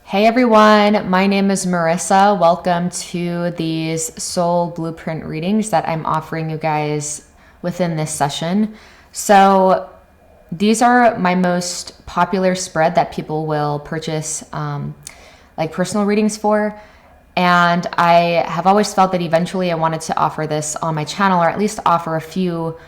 Hey everyone, my name is Marissa. Welcome to these soul blueprint readings that I'm offering you guys within this session. So these are my most popular spread that people will purchase like personal readings for. And I have always felt that eventually I wanted to offer this on my channel, or at least offer a few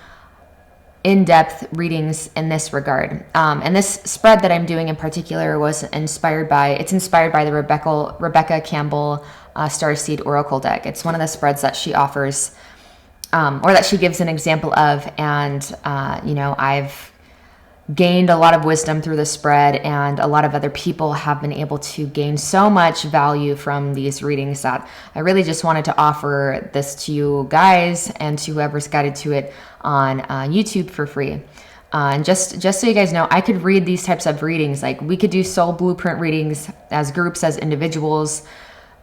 in-depth readings in this regard. And this spread that I'm doing in particular was inspired by the Rebecca Campbell Starseed Oracle deck. It's one of the spreads that she offers, or that she gives an example of. And, I've gained a lot of wisdom through the spread, and a lot of other people have been able to gain so much value from these readings that I really just wanted to offer this to you guys and to whoever's guided to it on YouTube for free. And just so you guys know, I could read these types of readings. Like, we could do soul blueprint readings as groups, as individuals,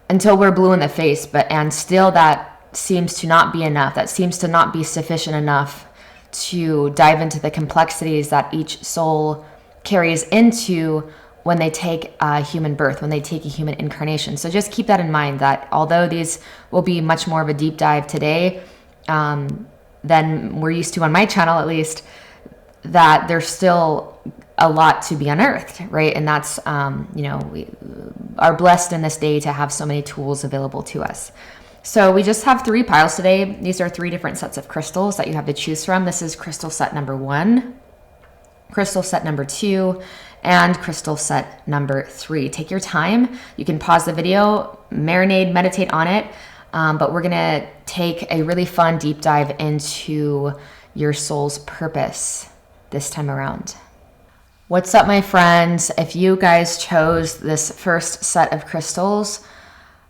until we're blue in the face, and still that seems to not be enough. That seems to not be sufficient enough to dive into the complexities that each soul carries into when they take a human birth, when they take a human incarnation. So just keep that in mind, that although these will be much more of a deep dive today than we're used to on my channel, at least, that there's still a lot to be unearthed, right? And that's, we are blessed in this day to have so many tools available to us. So we just have 3 piles today. These are 3 different sets of crystals that you have to choose from. This is crystal set number 1, crystal set number 2, and crystal set number 3. Take your time. You can pause the video, marinate, meditate on it. But we're going to take a really fun deep dive into your soul's purpose this time around. What's up, my friends? If you guys chose this first set of crystals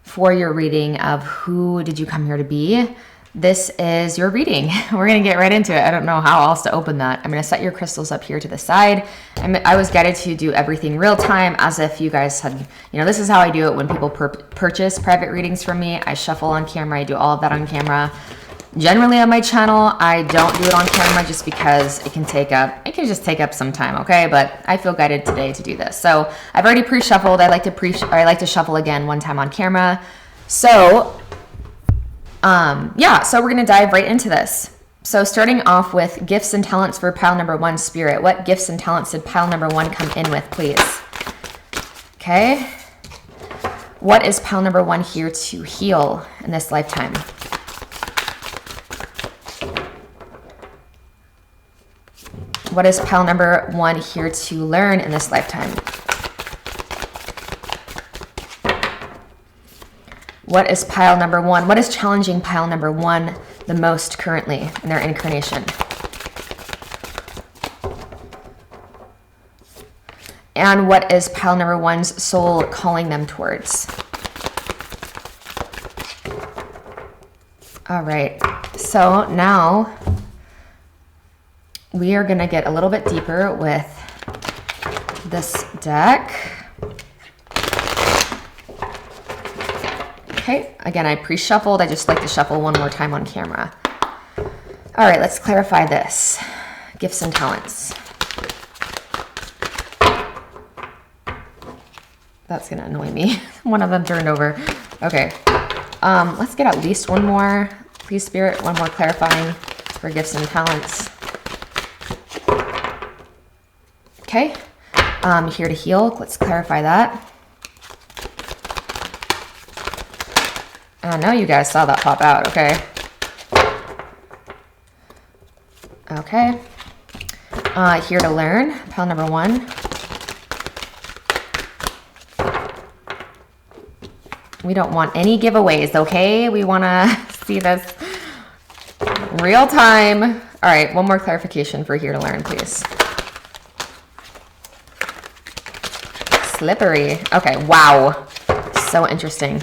for your reading of who did you come here to be, this is your reading. We're going to get right into it. I don't know how else to open that. I'm going to set your crystals up here to the side. I was guided to do everything real time, as if you guys had, this is how I do it when people purchase private readings from me. I shuffle on camera. I do all of that on camera. Generally on my channel, I don't do it on camera just because it can just take up some time, okay? But I feel guided today to do this. So I've already pre-shuffled. I like to shuffle again one time on camera. So so we're going to dive right into this. So starting off with gifts and talents for pile number 1, Spirit. What gifts and talents did pile number 1 come in with, please? Okay. What is pile number 1 here to heal in this lifetime? What is pile number 1 here to learn in this lifetime? What is pile number 1? What is challenging pile number 1 the most currently in their incarnation? And what is pile number 1's soul calling them towards? All right, so now we are going to get a little bit deeper with this deck. Okay, again, I pre-shuffled. I just like to shuffle one more time on camera. All right, let's clarify this. Gifts and talents. That's going to annoy me. One of them turned over. Okay, let's get at least one more. Please, Spirit, one more clarifying for gifts and talents. Okay, here to heal. Let's clarify that. I know you guys saw that pop out, okay? Okay. Here to learn, pile number 1. We don't want any giveaways, okay? We want to see this real time. All right, one more clarification for here to learn, please. Slippery. Okay, wow. So interesting.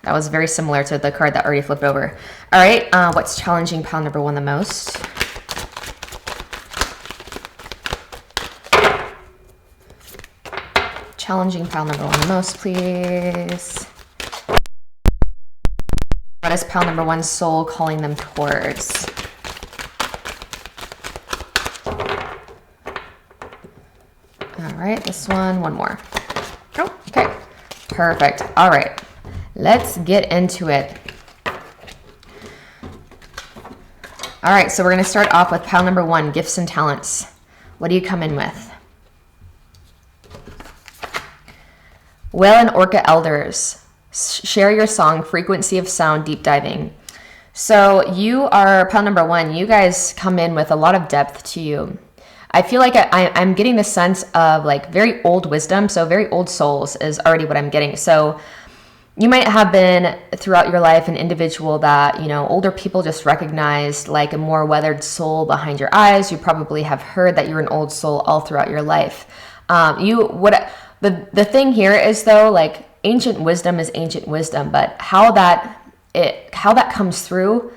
That was very similar to the card that already flipped over. All right, what's challenging pile number 1 the most? Challenging pile number 1 the most, please. What is pile number 1's soul calling them towards? All right, this one more. Oh, okay. Perfect. All right. Let's get into it. All right, so we're going to start off with pile number 1, gifts and talents. What do you come in with? Whale and Orca elders. Share your song, frequency of sound, deep diving. So you are pile number 1. You guys come in with a lot of depth to you. I feel like I'm getting the sense of like very old wisdom. So very old souls is already what I'm getting. So you might have been throughout your life an individual that, older people just recognized like a more weathered soul behind your eyes. You probably have heard that you're an old soul all throughout your life. The thing here is though, like ancient wisdom is ancient wisdom, but how that comes through,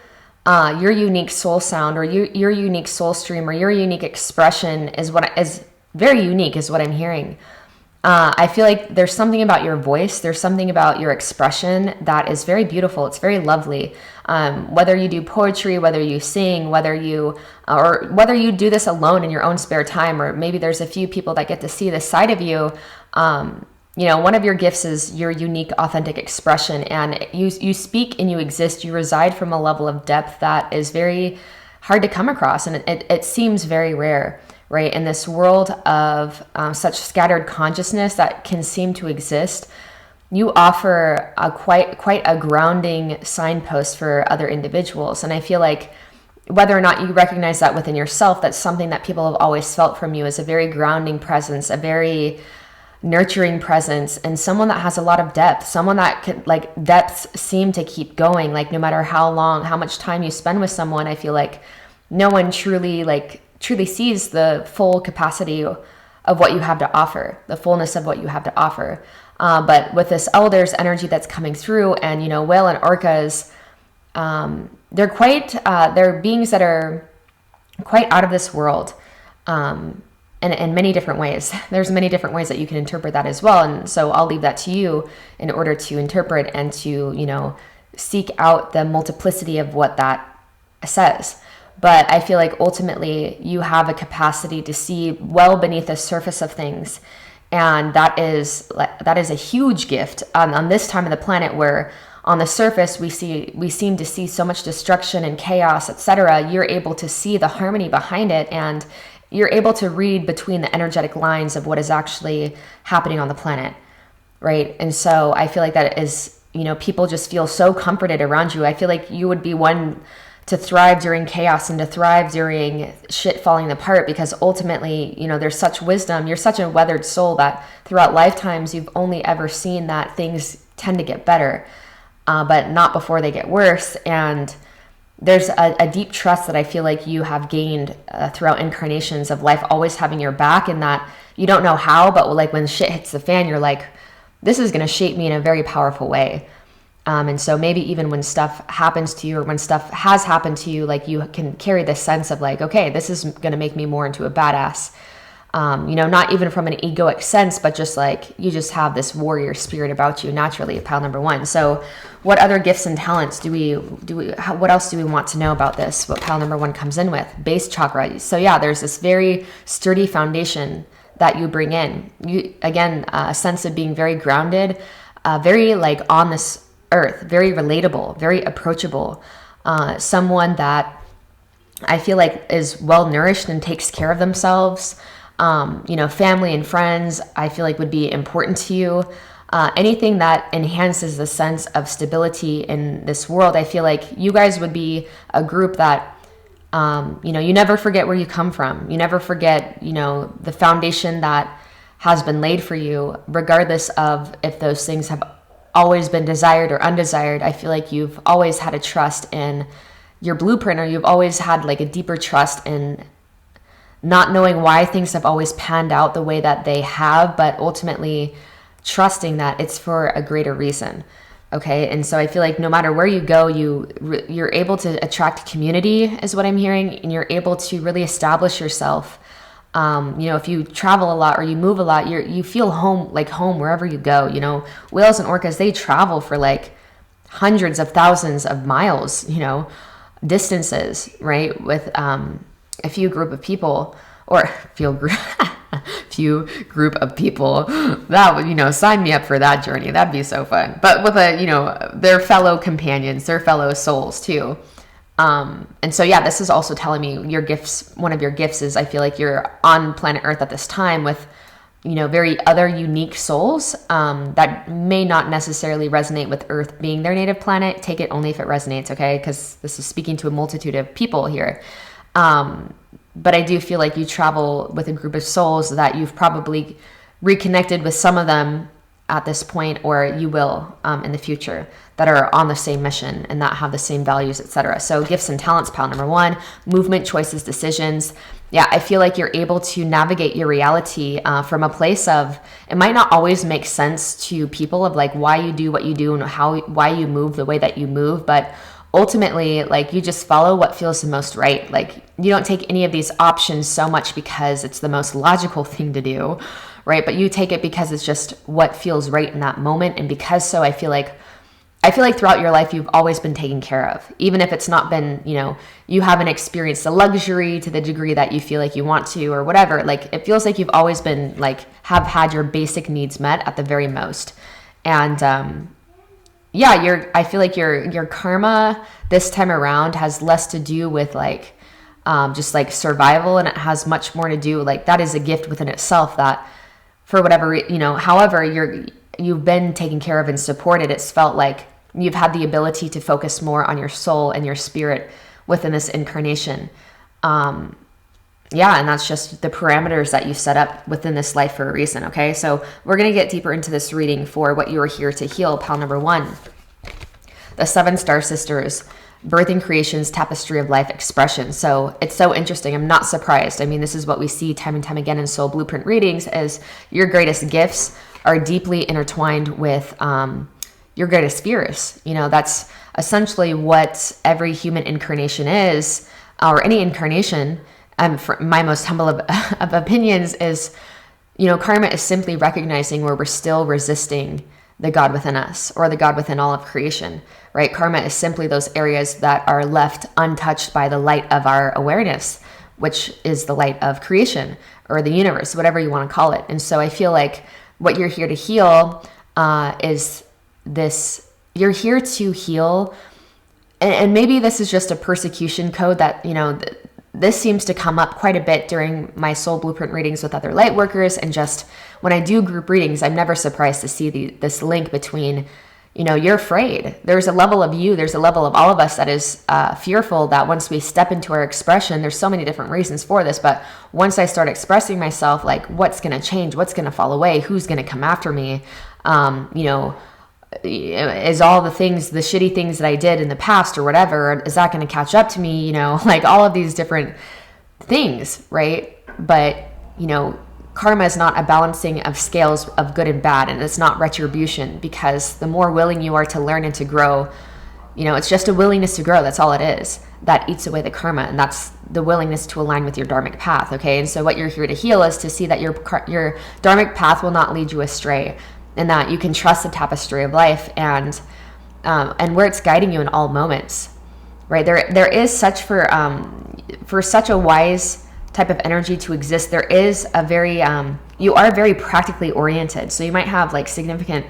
your unique soul sound or your unique soul stream or your unique expression is very unique is what I'm hearing. I feel like there's something about your voice, there's something about your expression that is very beautiful. It's very lovely. Whether you do poetry, whether you sing, whether you do this alone in your own spare time, or maybe there's a few people that get to see this side of you. One of your gifts is your unique, authentic expression, and you speak and you exist. You reside from a level of depth that is very hard to come across, and it seems very rare. Right, in this world of such scattered consciousness that can seem to exist, you offer quite a grounding signpost for other individuals. And I feel like whether or not you recognize that within yourself, that's something that people have always felt from you, is a very grounding presence, a very nurturing presence, and someone that has a lot of depth, someone that could, like, depths seem to keep going. Like no matter how much time you spend with someone, I feel like no one truly sees the full capacity of what you have to offer, the fullness of what you have to offer. But with this elder's energy that's coming through, and whale and orcas, they're beings that are quite out of this world, and in many different ways. There's many different ways that you can interpret that as well, and so I'll leave that to you in order to interpret and to seek out the multiplicity of what that says. But I feel like ultimately you have a capacity to see well beneath the surface of things. And that is a huge gift on this time of the planet, where on the surface we seem to see so much destruction and chaos, etc. You're able to see the harmony behind it, and you're able to read between the energetic lines of what is actually happening on the planet, right? And so I feel like that is, people just feel so comforted around you. I feel like you would be one to thrive during chaos and to thrive during shit falling apart, because ultimately, there's such wisdom. You're such a weathered soul that throughout lifetimes, you've only ever seen that things tend to get better, but not before they get worse. And there's a deep trust that I feel like you have gained throughout incarnations of life, always having your back, and that you don't know how, but like when shit hits the fan, you're like, this is going to shape me in a very powerful way. And so maybe even when stuff happens to you, or when stuff has happened to you, like you can carry this sense of like, okay, this is going to make me more into a badass. Not even from an egoic sense, but just like you just have this warrior spirit about you naturally, pile number 1. So what other gifts and talents what else do we want to know about this? What pile number 1 comes in with? Base chakra. So yeah, there's this very sturdy foundation that you bring in. You, again, a sense of being very grounded, very like on this earth, very relatable, very approachable, someone that I feel like is well nourished and takes care of themselves. Family and friends, I feel like would be important to you. Anything that enhances the sense of stability in this world. I feel like you guys would be a group that, you never forget where you come from. You never forget, the foundation that has been laid for you, regardless of if those things have always been desired or undesired. I feel like you've always had a trust in your blueprint, or you've always had like a deeper trust in not knowing why things have always panned out the way that they have, but ultimately trusting that it's for a greater reason. Okay. And so I feel like no matter where you go, you're able to attract community is what I'm hearing. And you're able to really establish yourself. If you travel a lot or you move a lot, you feel home wherever you go. Whales and orcas, they travel for like hundreds of thousands of miles, distances, right? With a few group of people, or few group, few group of people. That would, sign me up for that journey. That'd be so fun. But with their fellow companions, their fellow souls too. And so, yeah, this is also telling me your gifts. One of your gifts is, I feel like you're on planet Earth at this time with, very other unique souls, that may not necessarily resonate with Earth being their native planet. Take it only if it resonates. Okay. Cause this is speaking to a multitude of people here. But I do feel like you travel with a group of souls that you've probably reconnected with some of them at this point, or you will in the future, that are on the same mission and that have the same values, etc. So gifts and talents, pile number 1, movement, choices, decisions. Yeah, I feel like you're able to navigate your reality from a place of, it might not always make sense to people of like why you do what you do and why you move the way that you move, but ultimately, like, you just follow what feels the most right. Like, you don't take any of these options so much because it's the most logical thing to do, right? But you take it because it's just what feels right in that moment. And because so, I feel like throughout your life, you've always been taken care of, even if it's not been, you haven't experienced the luxury to the degree that you feel like you want to or whatever. Like, it feels like you've always been like, have had your basic needs met at the very most. And, yeah, I feel like your karma this time around has less to do with like, just like survival. And it has much more to do, like, that is a gift within itself that for whatever, however you've been taken care of and supported, it's felt like you've had the ability to focus more on your soul and your spirit within this incarnation. Yeah, and that's just the parameters that you set up within this life for a reason, okay? So we're going to get deeper into this reading for what you are here to heal, pile number 1. The 7 Star Sisters, Birthing Creations, Tapestry of Life Expression. So it's so interesting. I'm not surprised. I mean, this is what we see time and time again in soul blueprint readings, is your greatest gifts are deeply intertwined with your greatest fears. That's essentially what every human incarnation is, or any incarnation. For my most humble of opinions is, karma is simply recognizing where we're still resisting the God within us, or the God within all of creation, right? Karma is simply those areas that are left untouched by the light of our awareness, which is the light of creation or the universe, whatever you want to call it. And so I feel like what you're here to heal is this. You're here to heal, and maybe this is just a persecution code that, this seems to come up quite a bit during my soul blueprint readings with other light workers. And just when I do group readings, I'm never surprised to see this link between, you're afraid. There's a level of you, there's a level of all of us that is fearful that once we step into our expression, there's so many different reasons for this. But once I start expressing myself, like, what's going to change? What's going to fall away? Who's going to come after me? Is all the shitty things that I did in the past or whatever, is that going to catch up to me? Like all of these different things, right? But, karma is not a balancing of scales of good and bad, and it's not retribution, because the more willing you are to learn and to grow, it's just a willingness to grow. That's all it is. That eats away the karma, and that's the willingness to align with your dharmic path, okay? And so what you're here to heal is to see that your dharmic path will not lead you astray, and that you can trust the tapestry of life and where it's guiding you in all moments, right? There is such for such a wise type of energy to exist. There is a very you are very practically oriented, so you might have like significant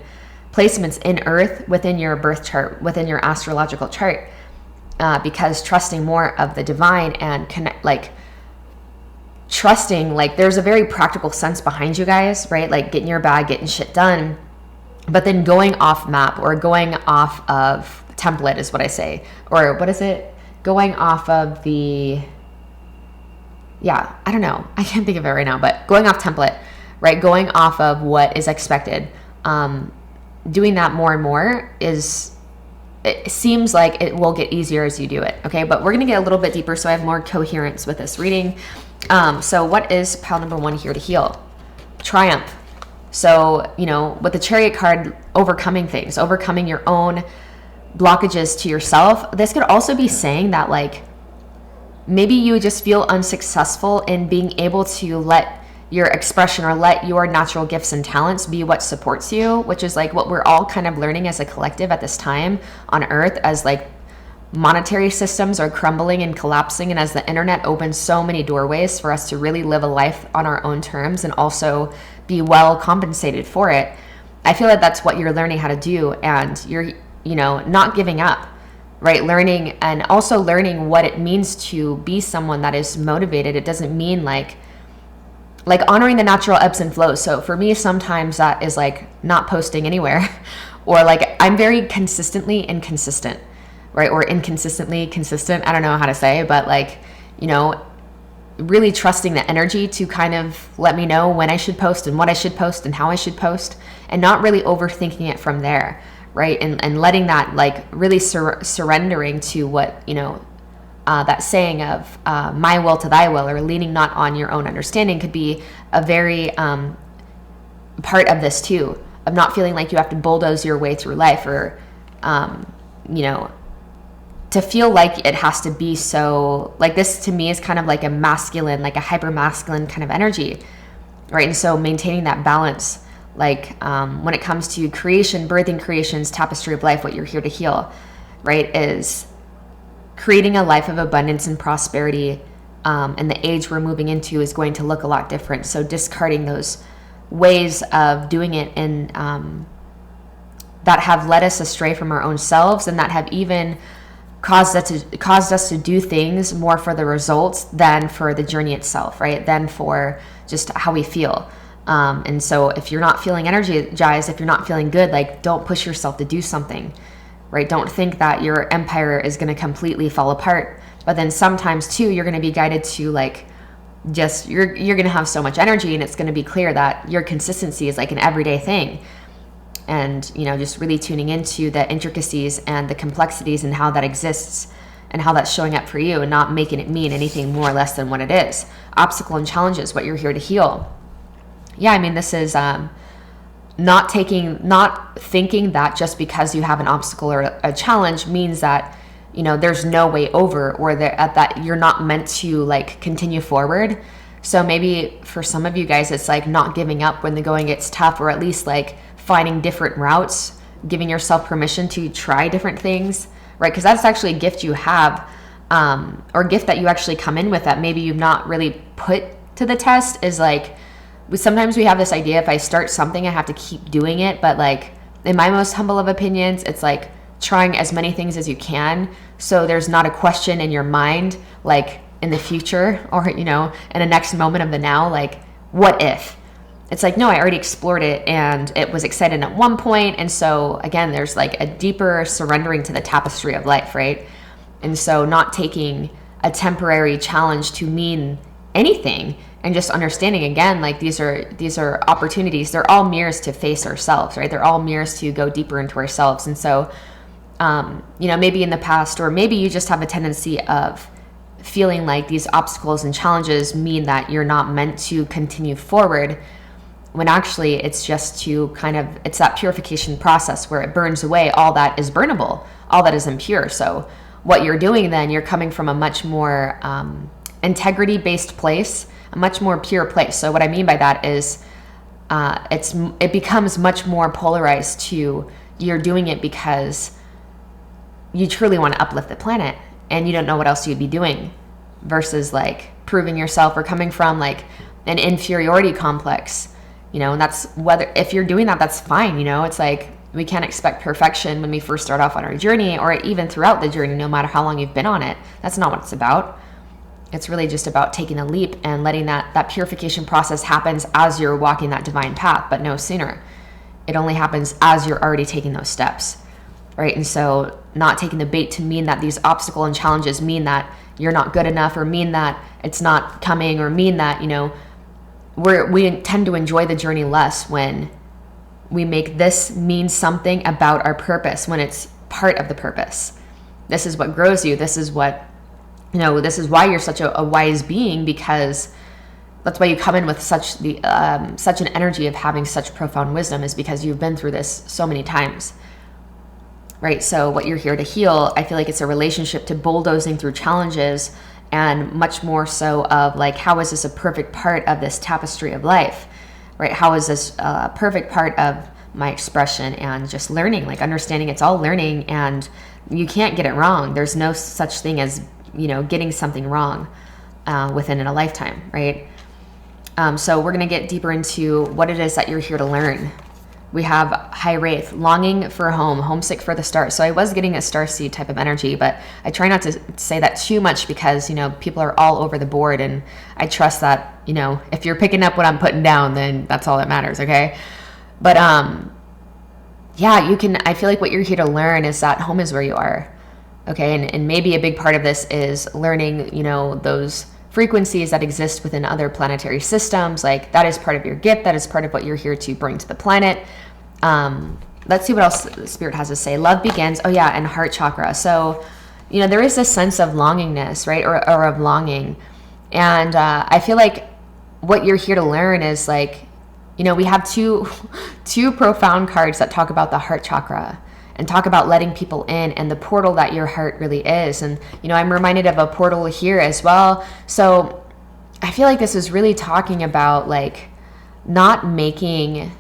placements in Earth within your birth chart, within your astrological chart, because trusting more of the divine and trusting, like, there's a very practical sense behind you guys, right? Like getting your bag, getting shit done, but then going off map or going off of template is what I say. Or what is it? Going off of I don't know. I can't think of it right now, but going off template, right? Going off of what is expected. Doing that more and more it seems like it will get easier as you do it. Okay. But we're going to get a little bit deeper so I have more coherence with this reading. So what is pile number 1 here to heal? Triumph. So, with the Chariot card, overcoming things, overcoming your own blockages to yourself. This could also be saying that, like, maybe you just feel unsuccessful in being able to let your expression or let your natural gifts and talents be what supports you, which is like what we're all kind of learning as a collective at this time on Earth, as like monetary systems are crumbling and collapsing, and as the internet opens so many doorways for us to really live a life on our own terms and also be well compensated for it, I feel like that's what you're learning how to do, and you're, not giving up, right? Learning, and also learning what it means to be someone that is motivated. It doesn't mean like honoring the natural ebbs and flows. So for me, sometimes that is like not posting anywhere or like I'm very consistently inconsistent, right? Or inconsistently consistent. I don't know how to say, but like, really trusting the energy to kind of let me know when I should post and what I should post and how I should post, and not really overthinking it from there, right? And letting that, like, really surrendering to what, that saying of my will to thy will, or leaning not on your own understanding, could be a very part of this too, of not feeling like you have to bulldoze your way through life, or to feel like it has to be so, like, this to me is kind of like a masculine, like a hyper masculine kind of energy, right? And so maintaining that balance, like when it comes to creation, birthing creation's tapestry of life, what you're here to heal, right, is creating a life of abundance and prosperity. And the age we're moving into is going to look a lot different. So discarding those ways of doing it and that have led us astray from our own selves, and that have even caused us to do things more for the results than for the journey itself, right? Than for just how we feel. And so if you're not feeling energized, if you're not feeling good, like, don't push yourself to do something, right? Don't think that your empire is going to completely fall apart. But then sometimes too, you're going to be guided to, like, just, you're going to have so much energy, and it's going to be clear that your consistency is like an everyday thing. And, just really tuning into the intricacies and the complexities and how that exists and how that's showing up for you, and not making it mean anything more or less than what it is. Obstacle and challenges, what you're here to heal. Yeah, I mean, this is not thinking that just because you have an obstacle or a challenge means that, there's no way over, or that you're not meant to, like, continue forward. So maybe for some of you guys, it's like not giving up when the going gets tough, or at least like finding different routes, giving yourself permission to try different things, right? Because that's actually a gift you have, or a gift that you actually come in with that maybe you've not really put to the test, is like, sometimes we have this idea, if I start something, I have to keep doing it. But like, in my most humble of opinions, it's like trying as many things as you can, so there's not a question in your mind, like in the future, or, in the next moment of the now, like, what if? It's like, no, I already explored it and it was exciting at one point. And so again, there's like a deeper surrendering to the tapestry of life, right? And so not taking a temporary challenge to mean anything, and just understanding, again, like, these are opportunities. They're all mirrors to face ourselves, right? They're all mirrors to go deeper into ourselves. And so, maybe in the past, or maybe you just have a tendency of feeling like these obstacles and challenges mean that you're not meant to continue forward, when actually it's just to it's that purification process where it burns away all that is burnable, all that is impure. So what you're doing then, you're coming from a much more integrity-based place, a much more pure place. So what I mean by that is it becomes much more polarized to, you're doing it because you truly want to uplift the planet and you don't know what else you'd be doing, versus like proving yourself, or coming from like an inferiority complex, and that's, whether, if you're doing that, that's fine. It's like, we can't expect perfection when we first start off on our journey, or even throughout the journey, no matter how long you've been on it. That's not what it's about. It's really just about taking a leap and letting that purification process happens as you're walking that divine path, but no sooner. It only happens as you're already taking those steps, right? And so not taking the bait to mean that these obstacles and challenges mean that you're not good enough, or mean that it's not coming, or mean that, we tend to enjoy the journey less when we make this mean something about our purpose, when it's part of the purpose. This is what grows you. This is what, this is why you're such a wise being, because that's why you come in with such an energy of having such profound wisdom, is because you've been through this so many times, right? So what you're here to heal, I feel like it's a relationship to bulldozing through challenges, and much more so of like, how is this a perfect part of this tapestry of life, right? How is this a perfect part of my expression and just learning, like understanding it's all learning and you can't get it wrong. There's no such thing as, getting something wrong within a lifetime, right? So we're going to get deeper into what it is that you're here to learn. We have High Wraith, longing for home, homesick for the stars. So I was getting a starseed type of energy, but I try not to say that too much because, people are all over the board. And I trust that, if you're picking up what I'm putting down, then that's all that matters, okay? But yeah, I feel like what you're here to learn is that home is where you are, okay? And maybe a big part of this is learning, those frequencies that exist within other planetary systems. Like that is part of your gift. That is part of what you're here to bring to the planet. Let's see what else Spirit has to say. Love begins. Oh yeah. And heart chakra. So, there is this sense of longingness, right? Or of longing. And, I feel like what you're here to learn is like, we have two profound cards that talk about the heart chakra and talk about letting people in and the portal that your heart really is. And, I'm reminded of a portal here as well. So I feel like this is really talking about like not making,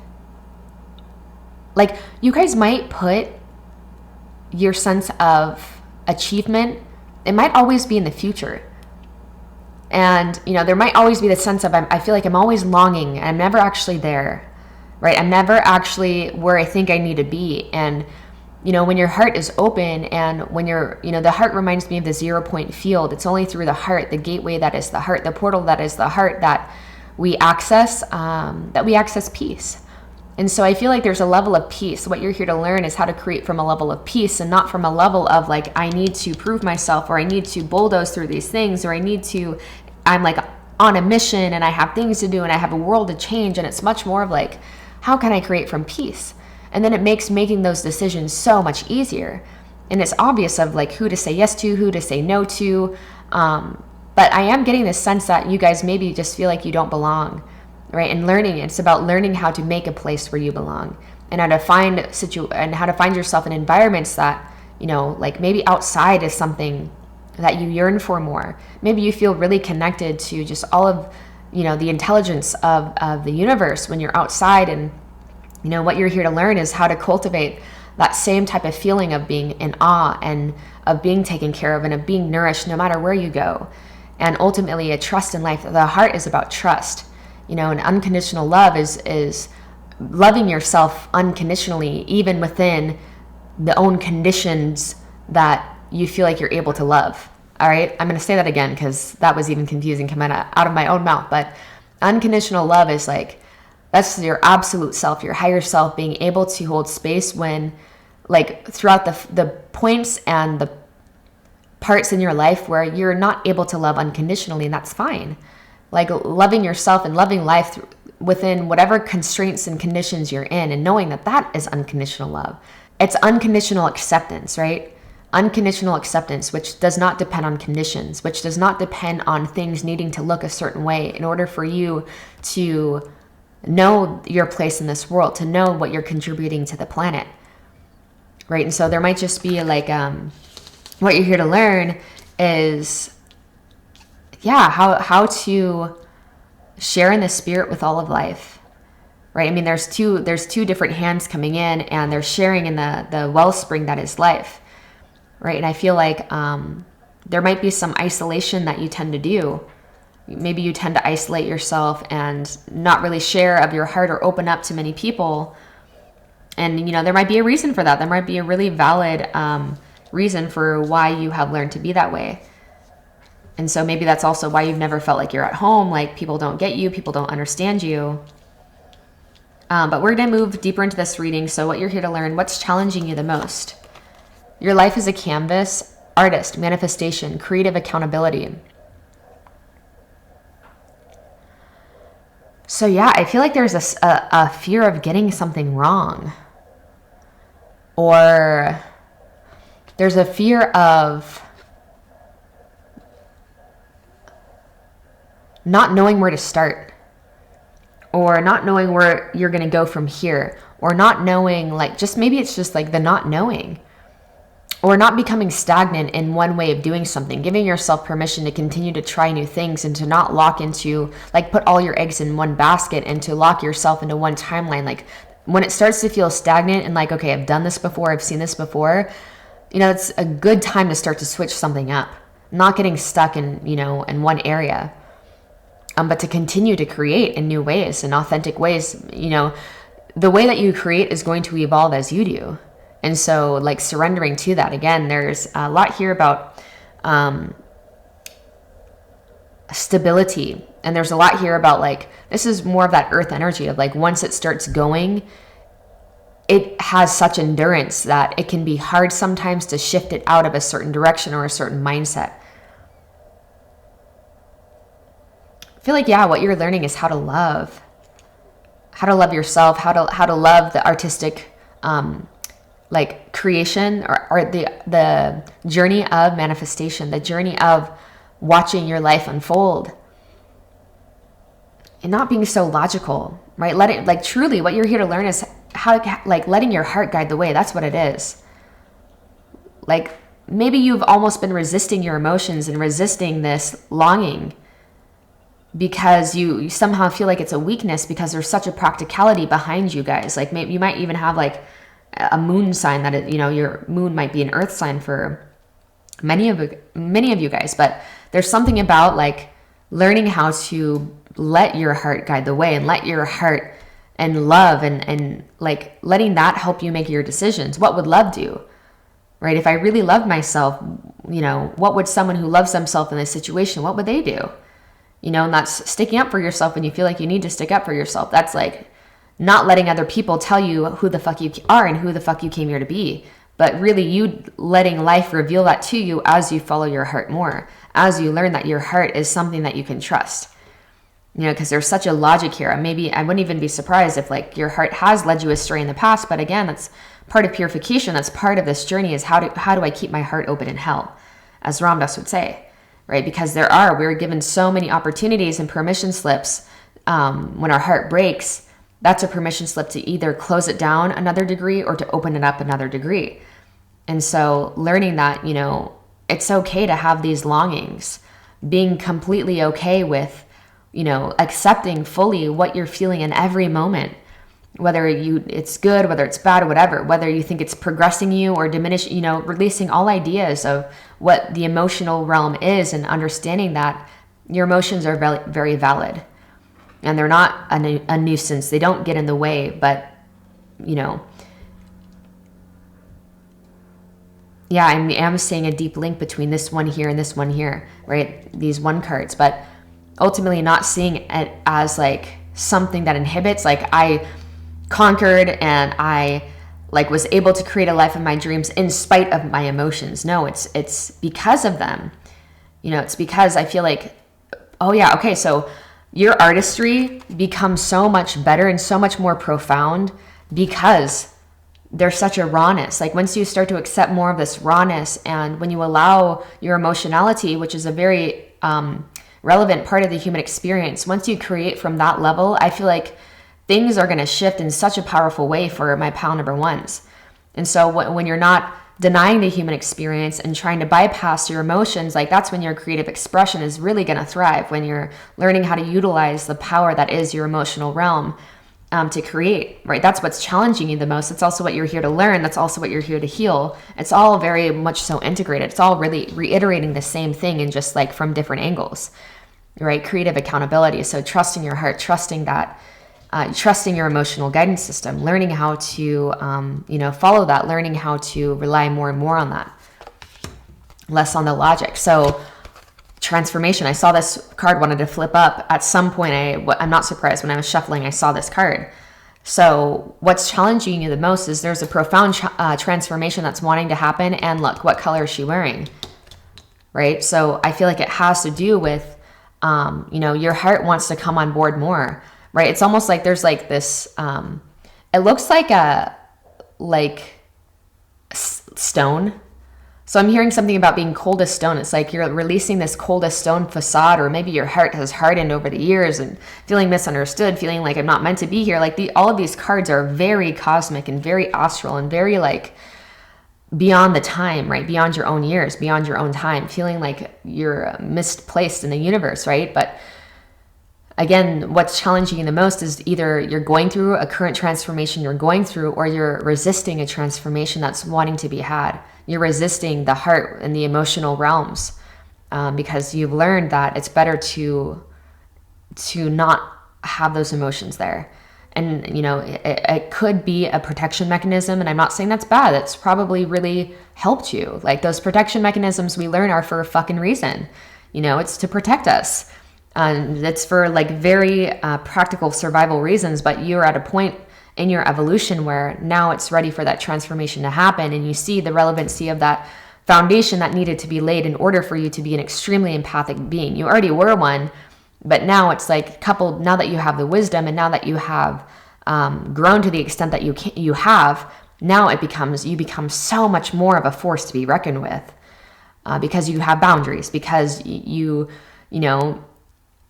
like you guys might put your sense of achievement, it might always be in the future. And, there might always be the sense of, I feel like I'm always longing and I'm never actually there, right? I'm never actually where I think I need to be. And, when your heart is open and when you're, the heart reminds me of the 0-point field. It's only through the heart, the gateway that is the heart, the portal that is the heart, that we access peace. And so I feel like there's a level of peace. What you're here to learn is how to create from a level of peace and not from a level of like, I need to prove myself, or I need to bulldoze through these things, or I'm like on a mission and I have things to do and I have a world to change. And it's much more of like, how can I create from peace? And then it makes making those decisions so much easier. And it's obvious of like who to say yes to, who to say no to. But I am getting this sense that you guys maybe just feel like you don't belong, right? And it's about learning how to make a place where you belong and how to find yourself in environments that, like maybe outside is something that you yearn for more. Maybe you feel really connected to just all of, the intelligence of the universe when you're outside. And, what you're here to learn is how to cultivate that same type of feeling of being in awe and of being taken care of and of being nourished no matter where you go. And ultimately a trust in life. The heart is about trust. And unconditional love is loving yourself unconditionally, even within the own conditions that you feel like you're able to love. All right. I'm going to say that again because that was even confusing coming out of my own mouth. But unconditional love is like, that's your absolute self, your higher self, being able to hold space when, like, throughout the points and the parts in your life where you're not able to love unconditionally, and that's fine. Like loving yourself and loving life within whatever constraints and conditions you're in, and knowing that that is unconditional love. It's unconditional acceptance, right? Unconditional acceptance, which does not depend on conditions, which does not depend on things needing to look a certain way in order for you to know your place in this world, to know what you're contributing to the planet, right? And so there might just be like, what you're here to learn is, how to share in the spirit with all of life, right? I mean, there's two different hands coming in and they're sharing in the wellspring that is life, right? And I feel like there might be some isolation that you tend to do. Maybe you tend to isolate yourself and not really share of your heart or open up to many people. And, there might be a reason for that. There might be a really valid reason for why you have learned to be that way. And so maybe that's also why you've never felt like you're at home, like people don't get you, people don't understand you. But we're going to move deeper into this reading. So what you're here to learn, what's challenging you the most? Your life is a canvas, artist, manifestation, creative accountability. So yeah, I feel like there's a fear of getting something wrong. Or there's a fear of not knowing where to start. Or not knowing where you're going to go from here. Or not knowing, like, maybe it's just like the not knowing. Or not becoming stagnant in one way of doing something, giving yourself permission to continue to try new things and to not lock into, like, put all your eggs in one basket and to lock yourself into one timeline. Like, when it starts to feel stagnant and like, okay, I've done this before, I've seen this before, it's a good time to start to switch something up, not getting stuck in, in one area, but to continue to create in new ways, in authentic ways. The way that you create is going to evolve as you do. And so like surrendering to that, again, there's a lot here about stability. And there's a lot here about like, this is more of that earth energy of like, once it starts going, it has such endurance that it can be hard sometimes to shift it out of a certain direction or a certain mindset. I feel like, what you're learning is how to love yourself, how to love the artistic, like creation or the journey of manifestation, the journey of watching your life unfold and not being so logical, right? Let it, like, truly what you're here to learn is how, like, letting your heart guide the way. That's what it is. Like, maybe you've almost been resisting your emotions and resisting this longing because you somehow feel like it's a weakness because there's such a practicality behind you guys. Like, maybe you might even have like a moon sign that your moon might be an earth sign for many of you guys, but there's something about like learning how to let your heart guide the way and let your heart and love and like letting that help you make your decisions. What would love do? Right? If I really loved myself, what would someone who loves themselves in this situation, what would they do? And that's sticking up for yourself when you feel like you need to stick up for yourself. That's like not letting other people tell you who the fuck you are and who the fuck you came here to be, but really you letting life reveal that to you as you follow your heart more, as you learn that your heart is something that you can trust. Because there's such a logic here. Maybe I wouldn't even be surprised if like your heart has led you astray in the past, but again, that's part of purification. That's part of this journey is how do I keep my heart open and held, as Ram Dass would say, right? Because we're given so many opportunities and permission slips. When our heart breaks, that's a permission slip to either close it down another degree or to open it up another degree. And so learning that, it's okay to have these longings, being completely okay with, accepting fully what you're feeling in every moment, whether it's good, whether it's bad, or whatever, whether you think it's progressing you or diminishing, releasing all ideas of what the emotional realm is and understanding that your emotions are very, very valid and they're not a nuisance. They don't get in the way, but, I am seeing a deep link between this one here and this one here, right? These one cards, but ultimately not seeing it as like something that inhibits, like I conquered and I like was able to create a life of my dreams in spite of my emotions. No, it's because of them. It's because I feel like, okay, so your artistry becomes so much better and so much more profound because there's such a rawness. Like once you start to accept more of this rawness and when you allow your emotionality, which is a very relevant part of the human experience, once you create from that level, I feel like things are going to shift in such a powerful way for my pile number ones. And so when you're not denying the human experience and trying to bypass your emotions, like that's when your creative expression is really going to thrive, when you're learning how to utilize the power that is your emotional realm to create, right? That's what's challenging you the most. It's also what you're here to learn. That's also what you're here to heal. It's all very much so integrated. It's all really reiterating the same thing and just like from different angles, right? Creative accountability. So trusting your heart, trusting that, trusting your emotional guidance system, learning how to, follow that, learning how to rely more and more on that, less on the logic. So transformation. I saw this card, wanted to flip up. At some point, I'm not surprised when I was shuffling, I saw this card. So what's challenging you the most is there's a profound transformation that's wanting to happen. And look, what color is she wearing? Right? So I feel like it has to do with, your heart wants to come on board more, right? It's almost like there's like this, it looks like stone. So I'm hearing something about being cold as stone. It's like you're releasing this cold as stone facade, or maybe your heart has hardened over the years and feeling misunderstood, feeling like I'm not meant to be here. Like all of these cards are very cosmic and very astral and very like beyond the time, right? Beyond your own years, beyond your own time, feeling like you're misplaced in the universe, right? But again, what's challenging you the most is either you're going through a current transformation you're going through, or you're resisting a transformation that's wanting to be had. You're resisting the heart and the emotional realms, because you've learned that it's better to not have those emotions there. And, you know, it could be a protection mechanism. And I'm not saying that's bad. It's probably really helped you. Like, those protection mechanisms we learn are for a fucking reason. You know, it's to protect us. And it's for like very practical survival reasons. But you're at a point in your evolution where now it's ready for that transformation to happen. And you see the relevancy of that foundation that needed to be laid in order for you to be an extremely empathic being. You already were one. But now it's like coupled, now that you have the wisdom and now that you have grown to the extent that you have, now you become so much more of a force to be reckoned with, because you have boundaries, because you know,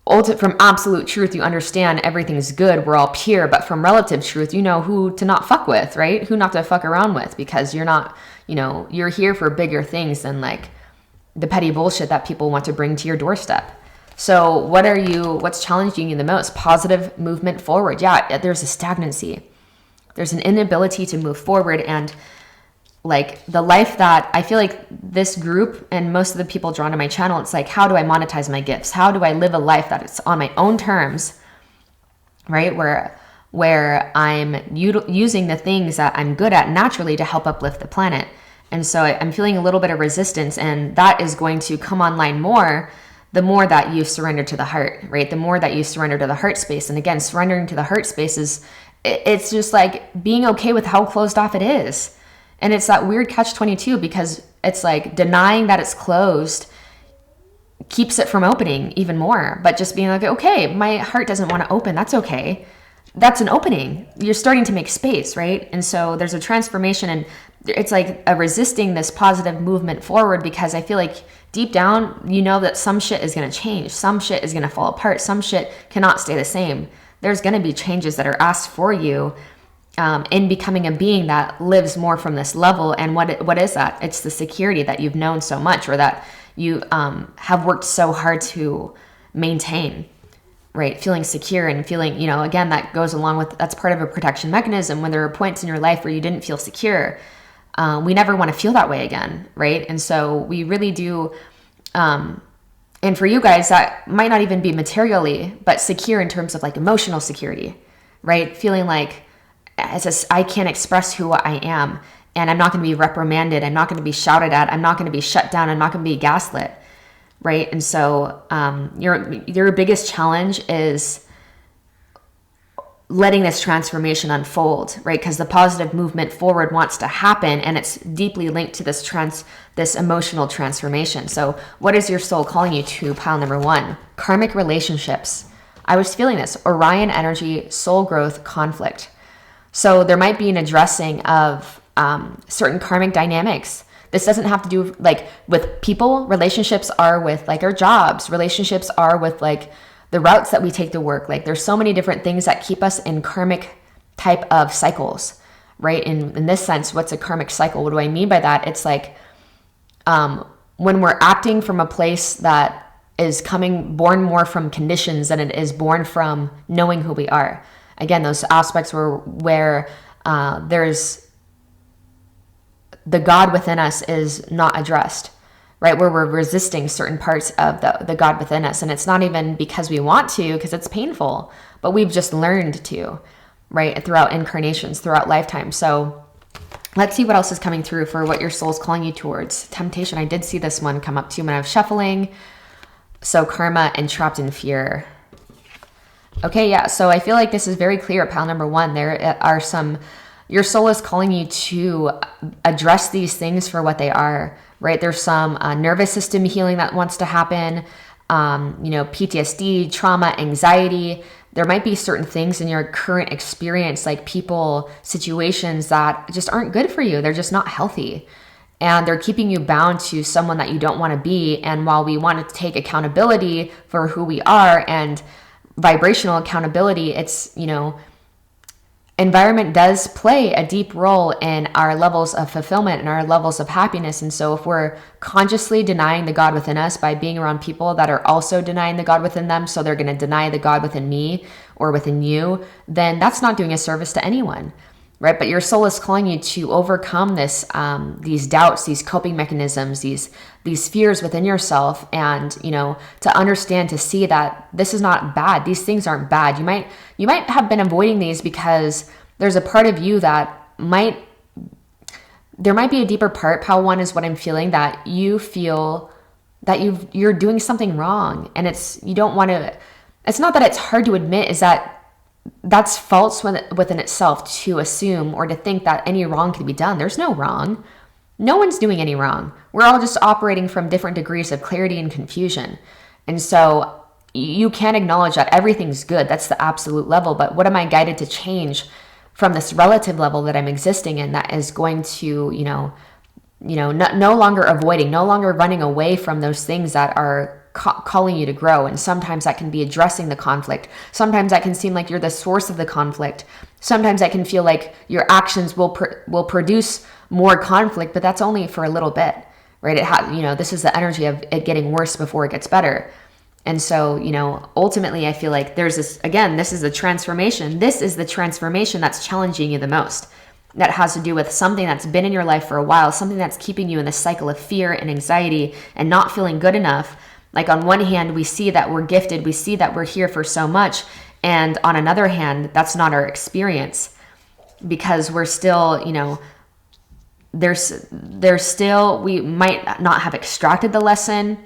from absolute truth, you understand everything's good, we're all pure, but from relative truth, you know who to not fuck with, right? Who not to fuck around with, because you're not, you know, you're here for bigger things than like the petty bullshit that people want to bring to your doorstep. So what's challenging you the most? Positive movement forward. Yeah, there's a stagnancy. There's an inability to move forward. And like the life that I feel like this group and most of the people drawn to my channel, it's like, how do I monetize my gifts? How do I live a life that is on my own terms, right? Where I'm using the things that I'm good at naturally to help uplift the planet. And so I'm feeling a little bit of resistance, and that is going to come online more the more that you surrender to the heart, right? The more that you surrender to the heart space. And again, surrendering to the heart space it's just like being okay with how closed off it is. And it's that weird catch-22, because it's like denying that it's closed keeps it from opening even more. But just being like, okay, my heart doesn't want to open. That's okay. That's an opening. You're starting to make space, right? And so there's a transformation, and it's like a resisting this positive movement forward, because I feel like deep down, you know that some shit is going to change. Some shit is going to fall apart. Some shit cannot stay the same. There's going to be changes that are asked for you in becoming a being that lives more from this level. And what is that? It's the security that you've known so much, or that you have worked so hard to maintain, right? Feeling secure and feeling, you know, again, that goes along with, that's part of a protection mechanism. When there are points in your life where you didn't feel secure, we never want to feel that way again, right? And so we really do, and for you guys, that might not even be materially, but secure in terms of like emotional security, right? Feeling like, I can't express who I am, and I'm not going to be reprimanded. I'm not going to be shouted at. I'm not going to be shut down. I'm not going to be gaslit, right? And so your biggest challenge is letting this transformation unfold, right? Because the positive movement forward wants to happen, and it's deeply linked to this emotional transformation. So what is your soul calling you to? Pile number 1, karmic relationships. I was feeling this Orion energy, soul growth, conflict. So there might be an addressing of certain karmic dynamics. This doesn't have to do like with people. Relationships are with like our jobs. Relationships are with like the routes that we take to work. Like there's so many different things that keep us in karmic type of cycles, right? In this sense, what's a karmic cycle? What do I mean by that? It's like when we're acting from a place that is born more from conditions than it is born from knowing who we are. Again, those aspects where there's the God within us is not addressed, right? Where we're resisting certain parts of the God within us. And it's not even because we want to, because it's painful, but we've just learned to, right? Throughout incarnations, throughout lifetimes. So let's see what else is coming through for what your soul's calling you towards. Temptation. I did see this one come up too when I was shuffling. So karma and trapped in fear. Okay, yeah, so I feel like this is very clear at pile number 1. There are your soul is calling you to address these things for what they are, right? There's some nervous system healing that wants to happen, PTSD, trauma, anxiety. There might be certain things in your current experience, like people, situations that just aren't good for you. They're just not healthy. And they're keeping you bound to someone that you don't want to be. And while we want to take accountability for who we are and vibrational accountability, it's, environment does play a deep role in our levels of fulfillment and our levels of happiness. And so if we're consciously denying the God within us by being around people that are also denying the God within them, so they're going to deny the God within me or within you, then that's not doing a service to anyone, right? But your soul is calling you to overcome this, these doubts, these coping mechanisms, these fears within yourself, and to understand, to see that this is not bad. These things aren't bad. You might have been avoiding these because there's a part of you that there might be a deeper part. Pal 1 is what I'm feeling, that you feel that you're doing something wrong, and you don't want to. It's not that it's hard to admit, is that that's false within itself to assume or to think that any wrong can be done. There's no wrong. No one's doing any wrong. We're all just operating from different degrees of clarity and confusion. And so you can acknowledge that everything's good. That's the absolute level. But what am I guided to change from this relative level that I'm existing in, that is going to, no longer avoiding, no longer running away from those things that are calling you to grow? And sometimes that can be addressing the conflict. Sometimes that can seem like you're the source of the conflict. Sometimes that can feel like your actions will produce more conflict, but that's only for a little bit, right? This is the energy of it getting worse before it gets better. And so, ultimately I feel like this is the transformation. This is the transformation that's challenging you the most. That has to do with something that's been in your life for a while, something that's keeping you in the cycle of fear and anxiety and not feeling good enough. Like on one hand, we see that we're gifted, we see that we're here for so much. And on another hand, that's not our experience, because we're still, we might not have extracted the lesson,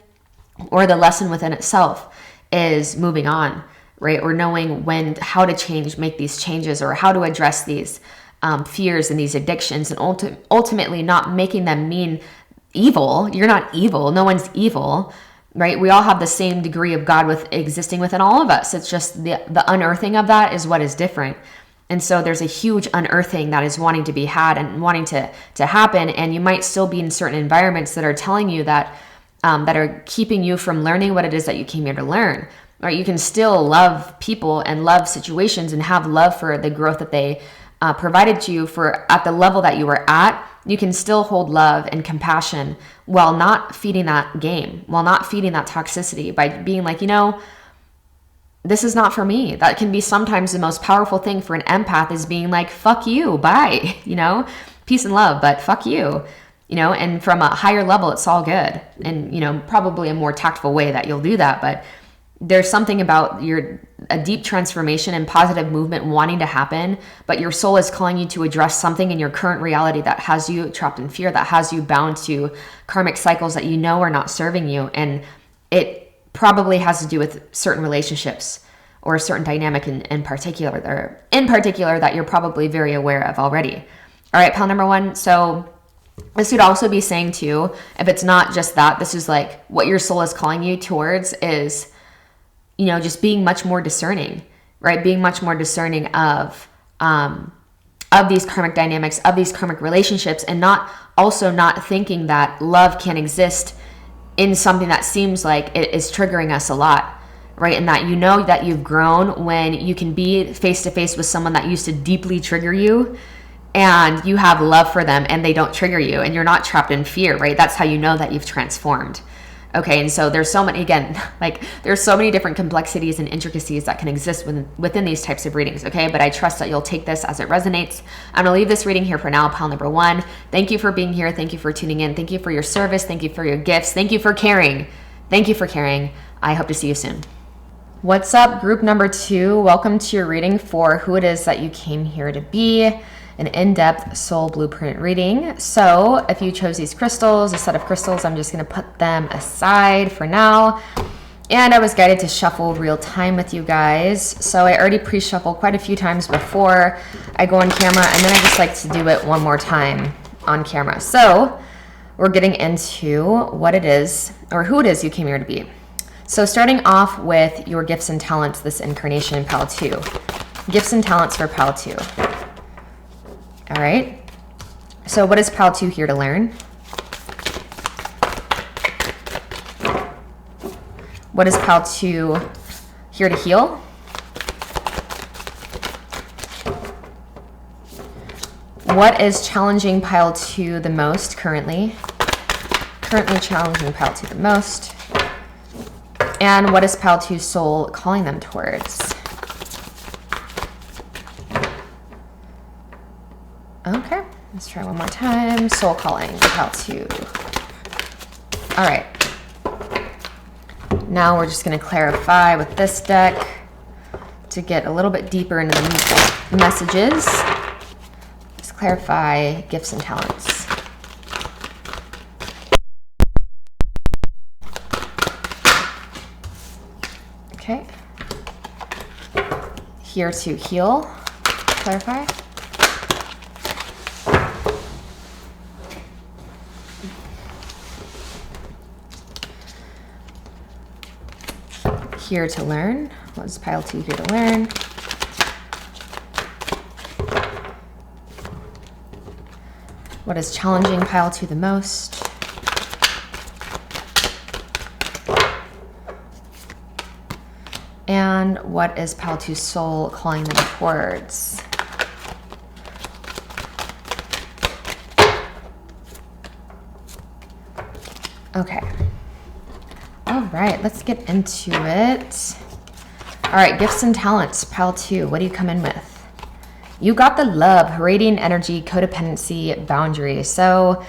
or the lesson within itself is moving on, right? Or knowing how to change, make these changes, or how to address these fears and these addictions, and ultimately not making them mean evil. You're not evil. No one's evil, right? We all have the same degree of God existing within all of us. It's just the unearthing of that is what is different. And so there's a huge unearthing that is wanting to be had and wanting to happen. And you might still be in certain environments that are telling you that are keeping you from learning what it is that you came here to learn. Right? You can still love people and love situations and have love for the growth that they provided to you at the level that you were at. You can still hold love and compassion while not feeding that game, while not feeding that toxicity, by being like, this is not for me. That can be sometimes the most powerful thing for an empath, is being like, fuck you, bye, peace and love, but fuck you, and from a higher level, it's all good. And, probably a more tactful way that you'll do that. But there's something about a deep transformation and positive movement wanting to happen, but your soul is calling you to address something in your current reality that has you trapped in fear, that has you bound to karmic cycles that are not serving you. And it probably has to do with certain relationships or a certain dynamic in particular that you're probably very aware of already. All right, pal number 1. So this could also be saying too, if it's not just that, this is like what your soul is calling you towards is, just being much more discerning, right? Being much more discerning of these karmic dynamics, of these karmic relationships, and not thinking that love can exist in something that seems like it is triggering us a lot, right? And that that you've grown when you can be face to face with someone that used to deeply trigger you, and you have love for them and they don't trigger you, and you're not trapped in fear, right? That's how you know that you've transformed. Okay, and so there's so many different complexities and intricacies that can exist within these types of readings, okay? But I trust that you'll take this as it resonates. I'm going to leave this reading here for now, pal number 1. Thank you for being here. Thank you for tuning in. Thank you for your service. Thank you for your gifts. Thank you for caring. Thank you for caring. I hope to see you soon. What's up, group number 2? Welcome to your reading for who it is that you came here to be. An in-depth soul blueprint reading. So if you chose these crystals, a set of crystals, I'm just going to put them aside for now. And I was guided to shuffle real time with you guys. So I already pre-shuffled quite a few times before I go on camera, and then I just like to do it one more time on camera. So we're getting into what it is, or who it is you came here to be. So starting off with your gifts and talents this incarnation, pal 2. Gifts and talents for pal 2. All right, so what is pal 2 here to learn? What is pal 2 here to heal? What is challenging pile 2 the most currently? Currently challenging pile 2 the most. And what is pile 2's soul calling them towards? Okay, let's try one more time. Soul calling, pile 2. All right. Now we're just going to clarify with this deck to get a little bit deeper into the messages. Let's clarify gifts and talents. Okay. Here to heal. Clarify. Here to learn. What is pile 2 here to learn? What is challenging pile 2 the most? And what is pile 2's soul calling them towards? Okay. All right, let's get into it. All right, gifts and talents, pile 2. What do you come in with? You got the love, radiant energy, codependency, boundaries. So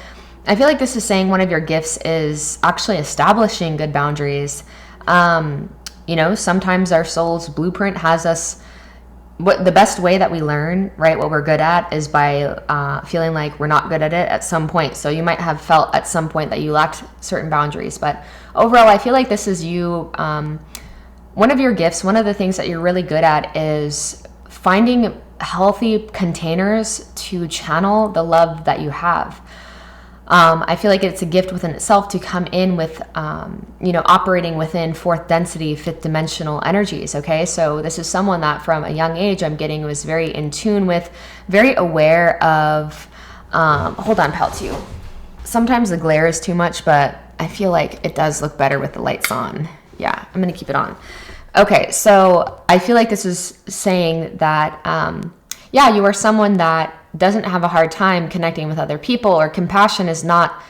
I feel like this is saying one of your gifts is actually establishing good boundaries. You know, sometimes our soul's blueprint has us, the best way that we learn, right, what we're good at is by feeling like we're not good at it at some point. So you might have felt at some point that you lacked certain boundaries, but overall, I feel like this is you. One of your gifts, one of the things that you're really good at is finding healthy containers to channel the love that you have. I feel like it's a gift within itself to come in with, you know, operating within 4th density, 5th dimensional energies. Okay. So this is someone that from a young age, I'm getting was very in tune with, very aware of, hold on, pile 2. Sometimes the glare is too much, but I feel like it does look better with the lights on. Yeah, I'm going to keep it on. Okay, so I feel like this is saying that, yeah, you are someone that doesn't have a hard time connecting with other people, or compassion is not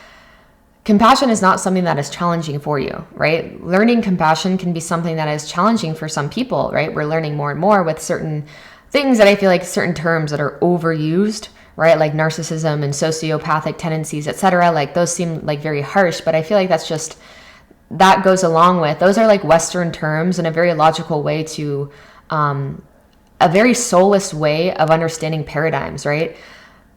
something that is challenging for you, right? Learning compassion can be something that is challenging for some people, right? We're learning more and more with certain things that I feel like certain terms that are overused, right? Like narcissism and sociopathic tendencies, etc. Like those seem like very harsh, but I feel like that's just, that goes along with, those are like Western terms and a very logical way to, a very soulless way of understanding paradigms, right?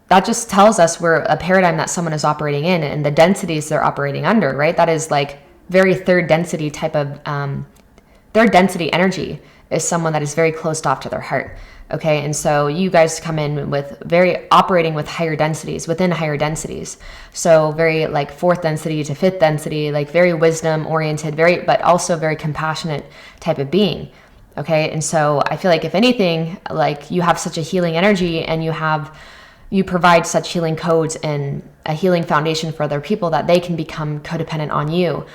That just tells us we're a paradigm that someone is operating in and the densities they're operating under, right? That is like very 3rd density type of, 3rd density energy is someone that is very closed off to their heart. Okay, and so you guys come in with very operating with higher densities, within higher densities. So very like 4th density to 5th density, like very wisdom oriented, but also very compassionate type of being. Okay, and so I feel like if anything, like you have such a healing energy and you provide such healing codes and a healing foundation for other people that they can become codependent on you.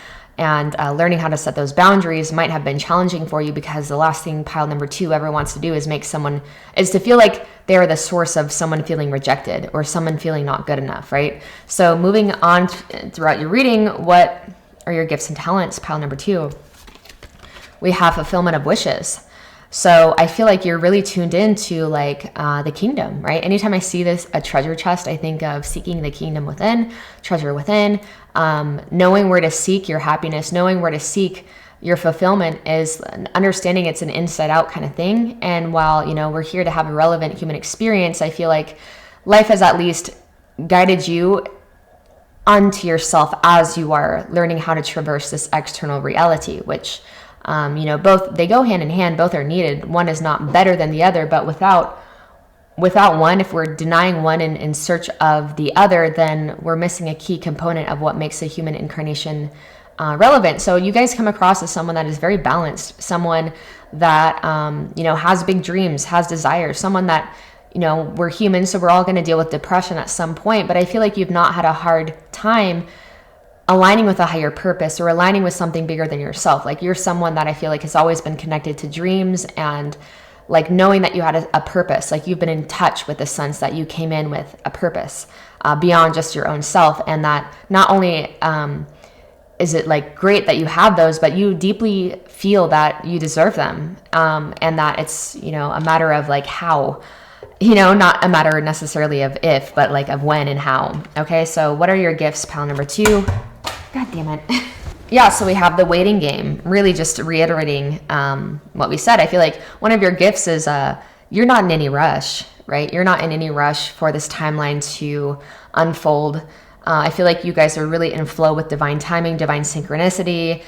And learning how to set those boundaries might have been challenging for you, because the last thing pile number 2 ever wants to do is to feel like they are the source of someone feeling rejected or someone feeling not good enough, right? So moving on throughout your reading, what are your gifts and talents? Pile number 2, we have fulfillment of wishes. So I feel like you're really tuned into like the kingdom, right? Anytime I see a treasure chest, I think of seeking the kingdom within, treasure within, knowing where to seek your happiness, knowing where to seek your fulfillment is understanding it's an inside out kind of thing. And while, you know, we're here to have a relevant human experience, I feel like life has at least guided you onto yourself as you are learning how to traverse this external reality, which you know, both, they go hand in hand, both are needed. One is not better than the other, but without one, if we're denying one in search of the other, then we're missing a key component of what makes a human incarnation relevant. So you guys come across as someone that is very balanced, someone that, you know, has big dreams, has desires, someone that, you know, we're human, so we're all going to deal with depression at some point, but I feel like you've not had a hard time aligning with a higher purpose or aligning with something bigger than yourself. Like you're someone that I feel like has always been connected to dreams and like knowing that you had a purpose, like you've been in touch with the sense that you came in with a purpose beyond just your own self. And that not only is it like great that you have those, but you deeply feel that you deserve them. And that it's, you know, a matter of like how, you know, not a matter necessarily of if, but like of when and how. Okay, so what are your gifts, pile number 2? God damn it. Yeah, so we have the waiting game. Really just reiterating what we said. I feel like one of your gifts is you're not in any rush, right? You're not in any rush for this timeline to unfold. I feel like you guys are really in flow with divine timing, divine synchronicity.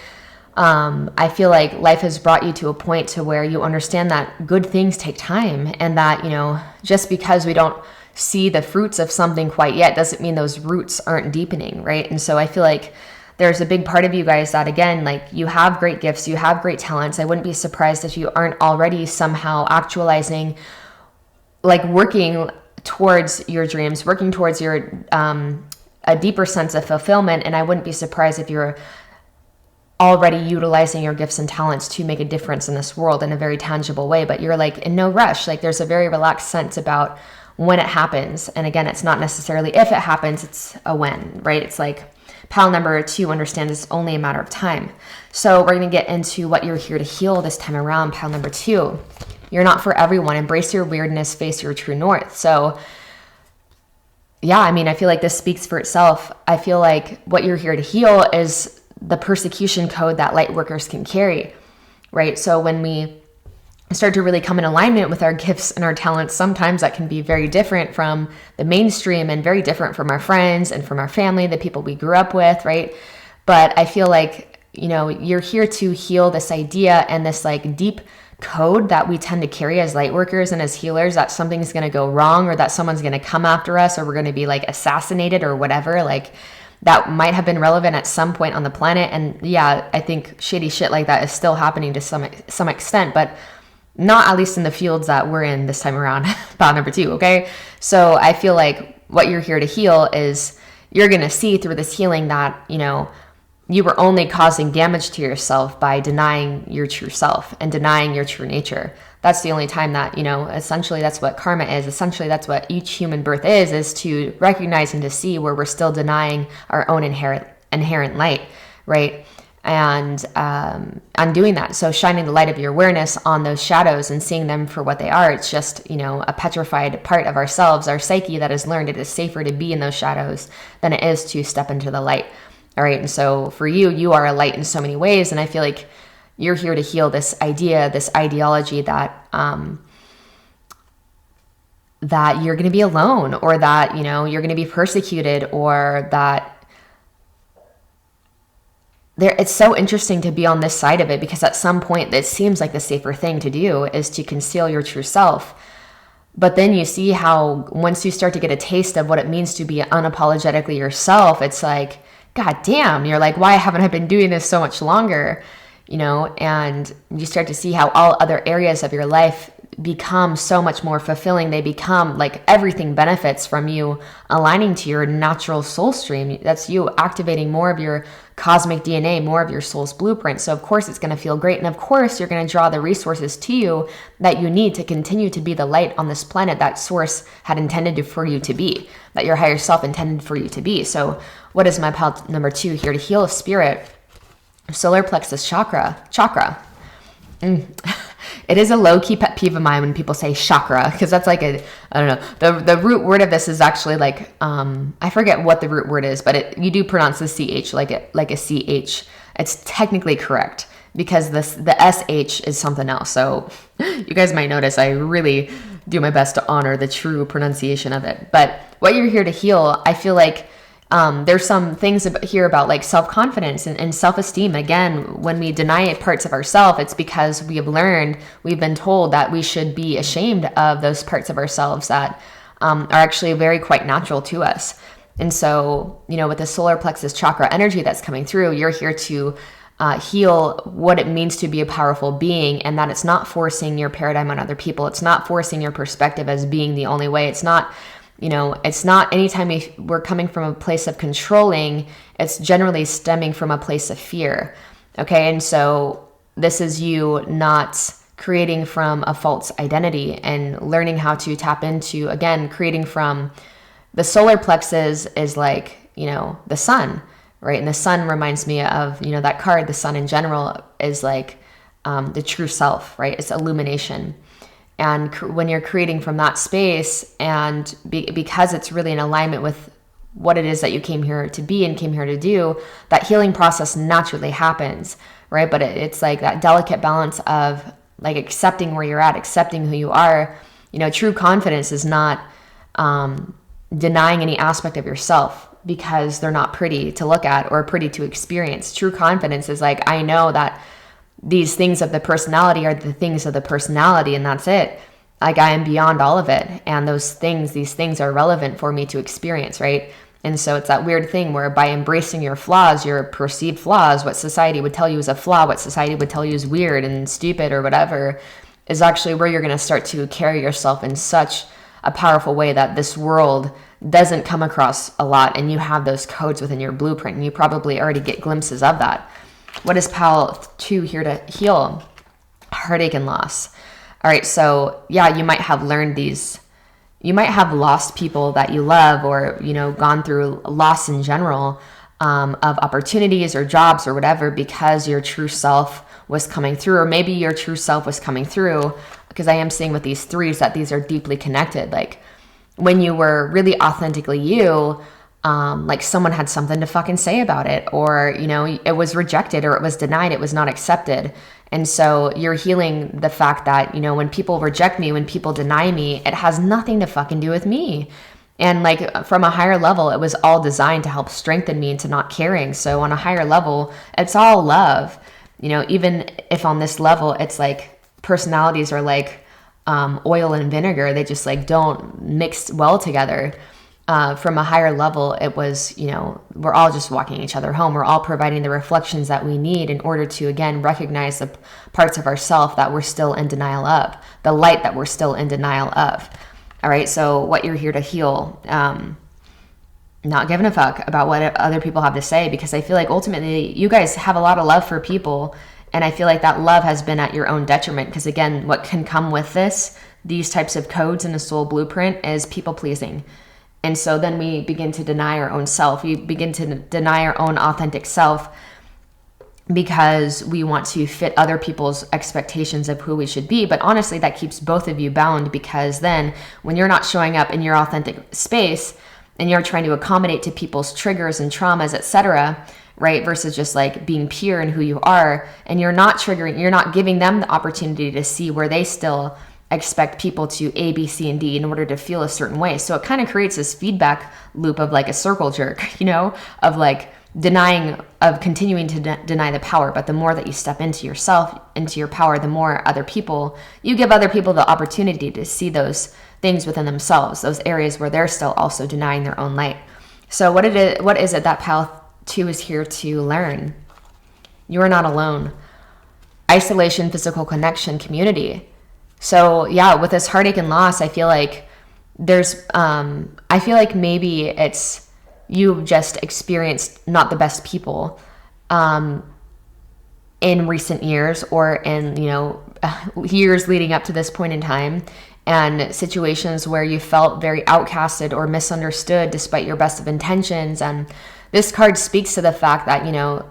I feel like life has brought you to a point to where you understand that good things take time, and that, you know, just because we don't see the fruits of something quite yet doesn't mean those roots aren't deepening, right? And so I feel like there's a big part of you guys that, again, like you have great gifts, you have great talents. I wouldn't be surprised if you aren't already somehow actualizing, like working towards your dreams, working towards your a deeper sense of fulfillment. And I wouldn't be surprised if you're already utilizing your gifts and talents to make a difference in this world in a very tangible way, but you're like in no rush. Like there's a very relaxed sense about when it happens. And again, it's not necessarily if it happens, it's a when, right? It's like pile number 2 understands it's only a matter of time. So we're going to get into what you're here to heal this time around, pile number 2. You're not for everyone. Embrace your weirdness, face your true north. So yeah, I mean, I feel like this speaks for itself. I feel like what you're here to heal is the persecution code that light workers can carry, right? So when we start to really come in alignment with our gifts and our talents, sometimes that can be very different from the mainstream and very different from our friends and from our family, the people we grew up with, right? But I feel like, you know, you're here to heal this idea and this like deep code that we tend to carry as light workers and as healers, that something's going to go wrong, or that someone's going to come after us, or we're going to be like assassinated or whatever. Like that might have been relevant at some point on the planet. And yeah, I think shady shit like that is still happening to some extent, but not at least in the fields that we're in this time around. Pile number 2. Okay. So I feel like what you're here to heal is you're going to see through this healing that, you know, you were only causing damage to yourself by denying your true self and denying your true nature. That's the only time that, you know, essentially that's what karma is. Essentially, that's what each human birth is to recognize and to see where we're still denying our own inherent light, right? And on doing that, so shining the light of your awareness on those shadows and seeing them for what they are, it's just, you know, a petrified part of ourselves, our psyche that has learned it is safer to be in those shadows than it is to step into the light. All right. And so for you, you are a light in so many ways. And I feel like you're here to heal this idea, this ideology that, that you're going to be alone, or that, you know, you're going to be persecuted, or that it's so interesting to be on this side of it, because at some point it seems like the safer thing to do is to conceal your true self. But then you see how once you start to get a taste of what it means to be unapologetically yourself, it's like, God damn, you're like, why haven't I been doing this so much longer? You know, and you start to see how all other areas of your life become so much more fulfilling. They become like everything benefits from you aligning to your natural soul stream. That's you activating more of your cosmic DNA, more of your soul's blueprint. So of course it's going to feel great. And of course you're going to draw the resources to you that you need to continue to be the light on this planet that source had intended for you to be, that your higher self intended for you to be. So what is my pile number 2 here to heal? Spirit, solar plexus chakra. It is a low-key pet peeve of mine when people say chakra, because that's like I don't know, the root word of this is actually like, I forget what the root word is, but you do pronounce the CH like a CH. It's technically correct, because the SH is something else. So you guys might notice I really do my best to honor the true pronunciation of it. But what you're here to heal, I feel like there's some things here about like self-confidence and self-esteem. Again, when we deny parts of ourselves, it's because we've been told that we should be ashamed of those parts of ourselves that are actually very quite natural to us. And so, you know, with the solar plexus chakra energy that's coming through, you're here to heal what it means to be a powerful being, and that it's not forcing your paradigm on other people. It's not forcing your perspective as being the only way. It's not, you know, it's not anytime we're coming from a place of controlling, it's generally stemming from a place of fear. Okay. And so this is you not creating from a false identity and learning how to tap into, again, creating from the solar plexus is like, the sun, right? And the sun reminds me of, that card, the sun in general is like the true self, right? It's illumination. And when you're creating from that space and because it's really in alignment with what it is that you came here to be and came here to do, that healing process naturally happens, right? But it's like that delicate balance of like accepting where you're at, accepting who you are. True confidence is not denying any aspect of yourself because they're not pretty to look at or pretty to experience. True confidence is like, I know that these things of the personality are the things of the personality, and that's it. Like, I am beyond all of it. And these things are relevant for me to experience, right? And so it's that weird thing where by embracing your flaws, your perceived flaws, what society would tell you is a flaw, what society would tell you is weird and stupid or whatever, is actually where you're going to start to carry yourself in such a powerful way that this world doesn't come across a lot. And you have those codes within your blueprint, and you probably already get glimpses of that. What is Pal 2 here to heal? Heartache and loss. All right, so yeah, you might have learned these. You might have lost people that you love, or gone through loss in general of opportunities or jobs or whatever, because your true self was coming through, or maybe your true self was coming through. Because I am seeing with these threes that these are deeply connected. Like when you were really authentically you, like someone had something to fucking say about it, or it was rejected, or it was denied, it was not accepted. And so you're healing the fact that, when people reject me, when people deny me, it has nothing to fucking do with me. And like from a higher level, it was all designed to help strengthen me into not caring. So on a higher level, it's all love. Even if on this level, it's like personalities are like oil and vinegar. They just like don't mix well together. From a higher level, it was, we're all just walking each other home. We're all providing the reflections that we need in order to, again, recognize the parts of ourselves that we're still in denial of, the light that we're still in denial of. All right, so what you're here to heal, not giving a fuck about what other people have to say, because I feel like ultimately you guys have a lot of love for people, and I feel like that love has been at your own detriment, because again, what can come with these types of codes in the soul blueprint is people pleasing. And so then we begin to deny our own self. We begin to deny our own authentic self because we want to fit other people's expectations of who we should be. But honestly, that keeps both of you bound, because then when you're not showing up in your authentic space and you're trying to accommodate to people's triggers and traumas, etc., right, versus just like being pure in who you are, and you're not giving them the opportunity to see where they still expect people to A, B, C, and D in order to feel a certain way. So it kind of creates this feedback loop of like a circle jerk, of like continuing to deny the power. But the more that you step into yourself, into your power, the more you give other people the opportunity to see those things within themselves, those areas where they're still also denying their own light. So what is it that Path 2 is here to learn? You are not alone. Isolation, physical connection, community. So yeah, with this heartache and loss, I feel like maybe it's you've just experienced not the best people in recent years, or in, years leading up to this point in time, and situations where you felt very outcasted or misunderstood despite your best of intentions. And this card speaks to the fact that,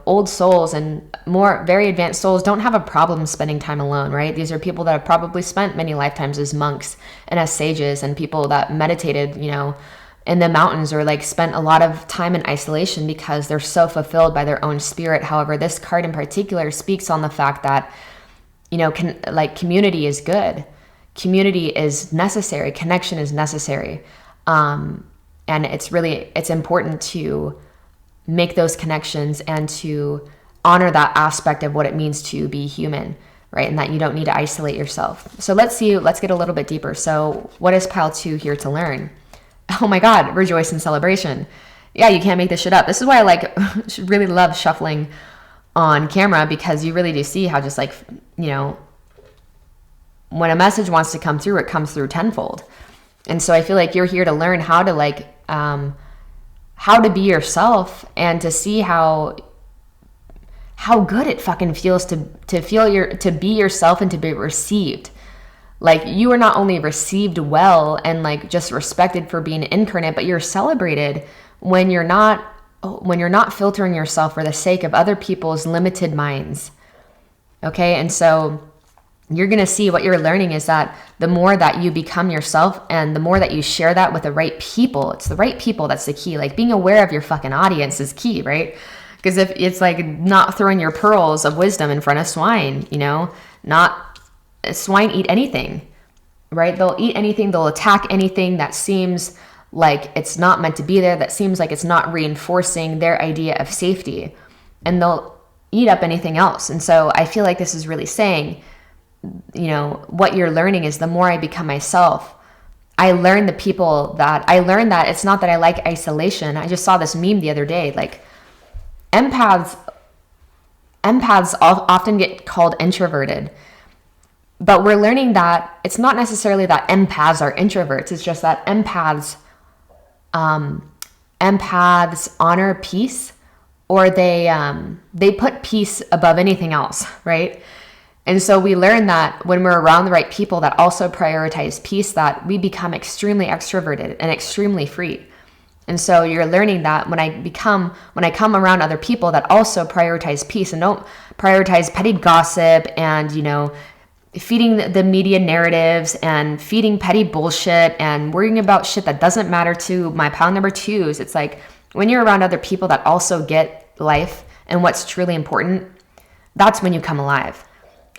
old souls and more very advanced souls don't have a problem spending time alone, right? These are people that have probably spent many lifetimes as monks and as sages, and people that meditated, in the mountains, or like spent a lot of time in isolation because they're so fulfilled by their own spirit. However, this card in particular speaks on the fact that, community is good. Community is necessary. Connection is necessary. And it's important to make those connections and to honor that aspect of what it means to be human, right? And that you don't need to isolate yourself. So let's get a little bit deeper. So what is Pile 2 here to learn? Oh my God, rejoice in celebration. Yeah, you can't make this shit up. This is why I really love shuffling on camera, because you really do see how just when a message wants to come through, it comes through tenfold. And so I feel like you're here to learn how to be yourself, and to see how how good it fucking feels to be yourself and to be received. Like, you are not only received well and like just respected for being incarnate, but you're celebrated when you're not filtering yourself for the sake of other people's limited minds. Okay. And so you're going to see, what you're learning is that the more that you become yourself and the more that you share that with the right people, it's the right people that's the key. Like, being aware of your fucking audience is key, right? Because if it's like not throwing your pearls of wisdom in front of swine, swine eat anything, right? They'll eat anything. They'll attack anything that seems like it's not meant to be there, that seems like it's not reinforcing their idea of safety. And they'll eat up anything else. And so I feel like this is really saying, what you're learning is, the more I become myself, I learn that it's not that I like isolation. I just saw this meme the other day, like, empaths often get called introverted, but we're learning that it's not necessarily that empaths are introverts. It's just that empaths honor peace, or they put peace above anything else, right? And so we learn that when we're around the right people that also prioritize peace, that we become extremely extroverted and extremely free. And so you're learning that when I come around other people that also prioritize peace and don't prioritize petty gossip and, feeding the media narratives and feeding petty bullshit and worrying about shit that doesn't matter to my pile number twos. It's like, when you're around other people that also get life and what's truly important, that's when you come alive.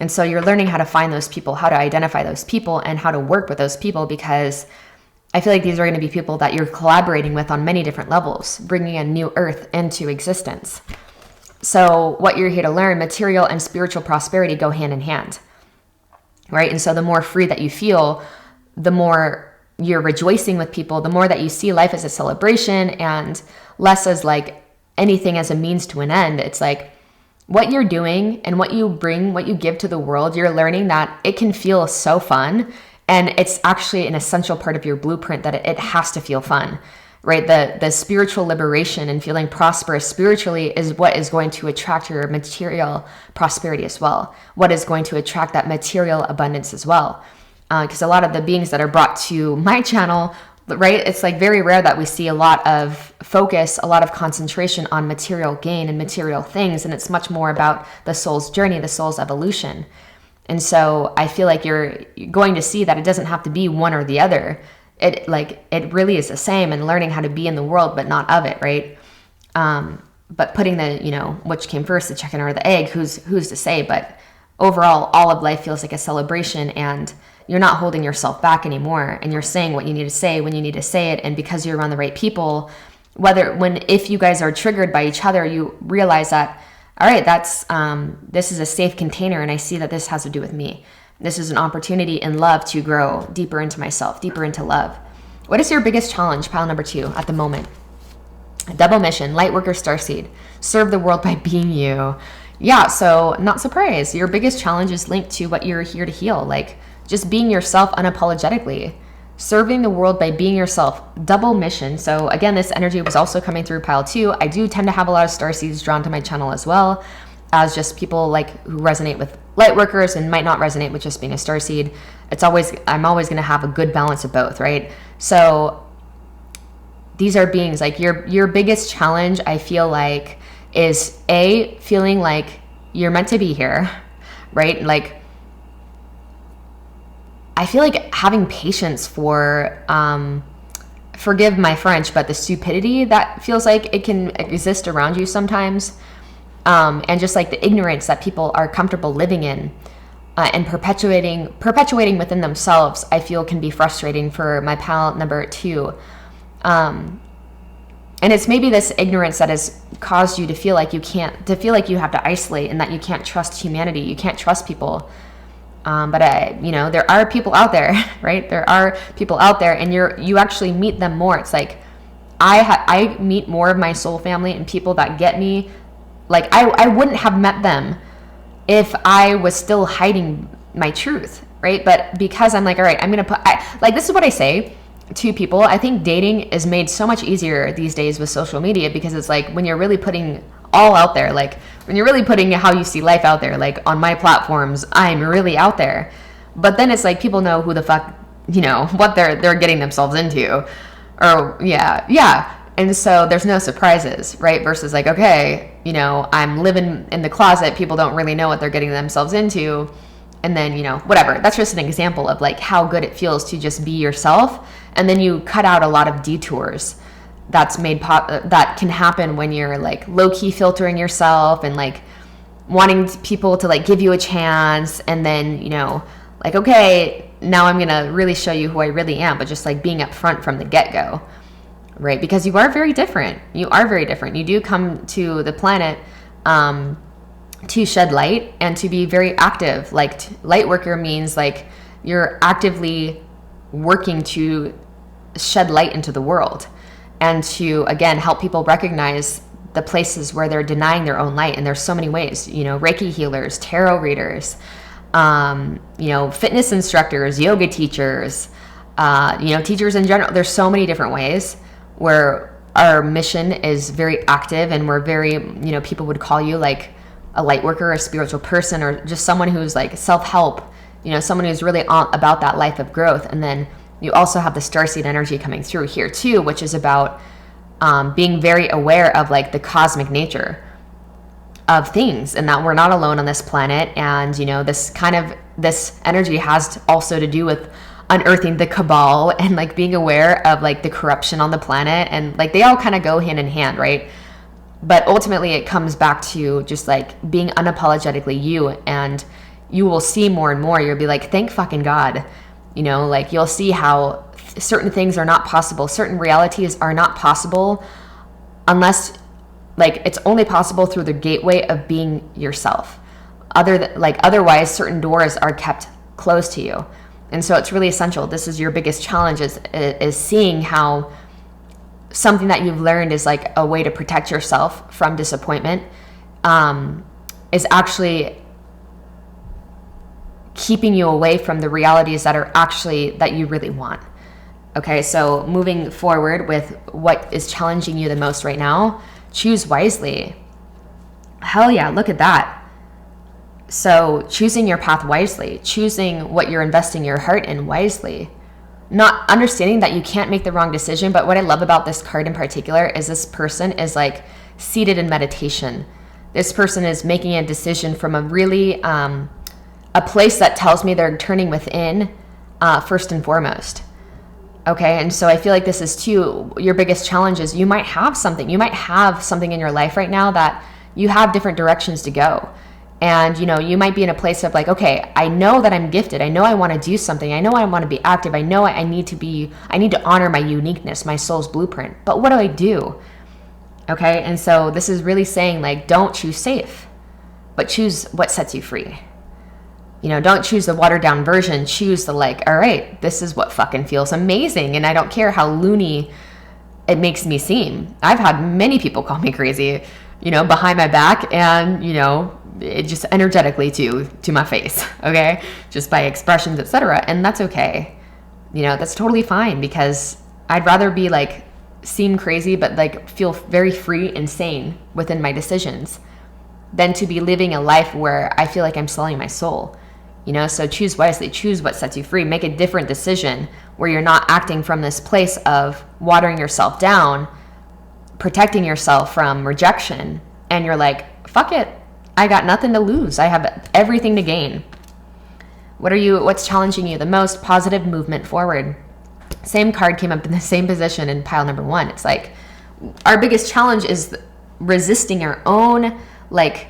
And so you're learning how to find those people, how to identify those people, and how to work with those people, because I feel like these are going to be people that you're collaborating with on many different levels, bringing a new earth into existence. So what you're here to learn, material and spiritual prosperity go hand in hand, right? And so the more free that you feel, the more you're rejoicing with people, the more that you see life as a celebration and less as like anything as a means to an end. It's like, what you're doing and what you bring, what you give to the world, you're learning that it can feel so fun. And it's actually an essential part of your blueprint that it has to feel fun, right? The spiritual liberation and feeling prosperous spiritually is what is going to attract your material prosperity as well. What is going to attract that material abundance as well. Because a lot of the beings that are brought to my channel, right, it's like very rare that we see a lot of focus, a lot of concentration on material gain and material things. And it's much more about the soul's journey, the soul's evolution. And so I feel like you're going to see that it doesn't have to be one or the other. It really is the same, and learning how to be in the world, but not of it, right? But putting which came first, the chicken or the egg, who's to say? But overall, all of life feels like a celebration, and you're not holding yourself back anymore. And you're saying what you need to say when you need to say it. And because you're around the right people, if you guys are triggered by each other, you realize that, all right, this is a safe container, and I see that this has to do with me. This is an opportunity in love to grow deeper into myself, deeper into love. What is your biggest challenge, pile number 2, at the moment? Double mission, light worker, starseed. Serve the world by being you. Yeah, so not surprised. Your biggest challenge is linked to what you're here to heal, like just being yourself unapologetically. Serving the world by being yourself, double mission. So again, this energy was also coming through pile 2. I do tend to have a lot of starseeds drawn to my channel as well, as just people like who resonate with light workers and might not resonate with just being a starseed. I'm always going to have a good balance of both, right? So these are beings like your biggest challenge, I feel like, is feeling like you're meant to be here, right? Like, I feel like having patience for, forgive my French, but the stupidity that feels like it can exist around you sometimes, and just like the ignorance that people are comfortable living in, and perpetuating within themselves, I feel can be frustrating for my pal number 2. And it's maybe this ignorance that has caused you to feel like you have to isolate, and that you can't trust humanity, you can't trust people. But there are people out there, right? There are people out there, and you actually meet them more. It's like I meet more of my soul family and people that get me. Like I wouldn't have met them if I was still hiding my truth, right? But because I'm like, all right, I'm gonna this is what I say to people. I think dating is made so much easier these days with social media, because it's like when you're really putting all out there. Like when you're really putting how you see life out there, like on my platforms, I'm really out there. But then it's like people know who the fuck, you know, what they're getting themselves into. Or yeah. And so there's no surprises, right? Versus like, okay, you know, I'm living in the closet. People don't really know what they're getting themselves into. And then, you know, whatever. That's just an example of like how good it feels to just be yourself. And then you cut out a lot of detours that can happen when you're like low-key filtering yourself and like wanting people to like give you a chance. And then, you know, like, okay, now I'm going to really show you who I really am, but just like being upfront from the get-go, right? Because you are very different. You are very different. You do come to the planet to shed light and to be very active. Like light worker means like you're actively working to shed light into the world and to, again, help people recognize the places where they're denying their own light. And there's so many ways, you know, Reiki healers, tarot readers, you know, fitness instructors, yoga teachers, you know, teachers in general. There's so many different ways where our mission is very active, and we're very, you know, people would call you like a light worker, a spiritual person, or just someone who's like self-help, you know, someone who's really about that life of growth. And then you also have the starseed energy coming through here too, which is about being very aware of like the cosmic nature of things, and that we're not alone on this planet. And, you know, this energy has also to do with unearthing the cabal and like being aware of like the corruption on the planet, and like they all kind of go hand in hand, right? But ultimately it comes back to just like being unapologetically you, and you will see more and more. You'll be like, thank fucking God. You know, like you'll see how certain things are not possible. Certain realities are not possible unless like it's only possible through the gateway of being yourself. Otherwise certain doors are kept closed to you. And so it's really essential. This is your biggest challenge is seeing how something that you've learned is like a way to protect yourself from disappointment is actually keeping you away from the realities that you really want. Okay, so moving forward with what is challenging you the most right now, choose wisely. Hell yeah, look at that. So choosing your path wisely, choosing what you're investing your heart in wisely, not understanding that you can't make the wrong decision. But what I love about this card in particular is this person is like seated in meditation. This person is making a decision from a really, a place that tells me they're turning within first and foremost. Okay, and so I feel like this is too, your biggest challenge is you might have something in your life right now that you have different directions to go. And, you know, you might be in a place of like, okay, I know that I'm gifted. I know I want to do something. I know I want to be active. I know I need to honor my uniqueness, my soul's blueprint. But what do I do? Okay, and so this is really saying like, don't choose safe, but choose what sets you free. You know, don't choose the watered down version. Choose the like, all right, this is what fucking feels amazing. And I don't care how loony it makes me seem. I've had many people call me crazy, you know, behind my back, and, you know, it just energetically to my face, okay? Just by expressions, etc. And that's okay. You know, that's totally fine, because I'd rather be like, seem crazy, but like feel very free and sane within my decisions than to be living a life where I feel like I'm selling my soul. You know, so choose wisely, choose what sets you free, make a different decision where you're not acting from this place of watering yourself down, protecting yourself from rejection, and you're like, fuck it, I got nothing to lose. I have everything to gain. What's challenging you the most? Positive movement forward. Same card came up in the same position in pile number 1. It's like our biggest challenge is resisting our own, like,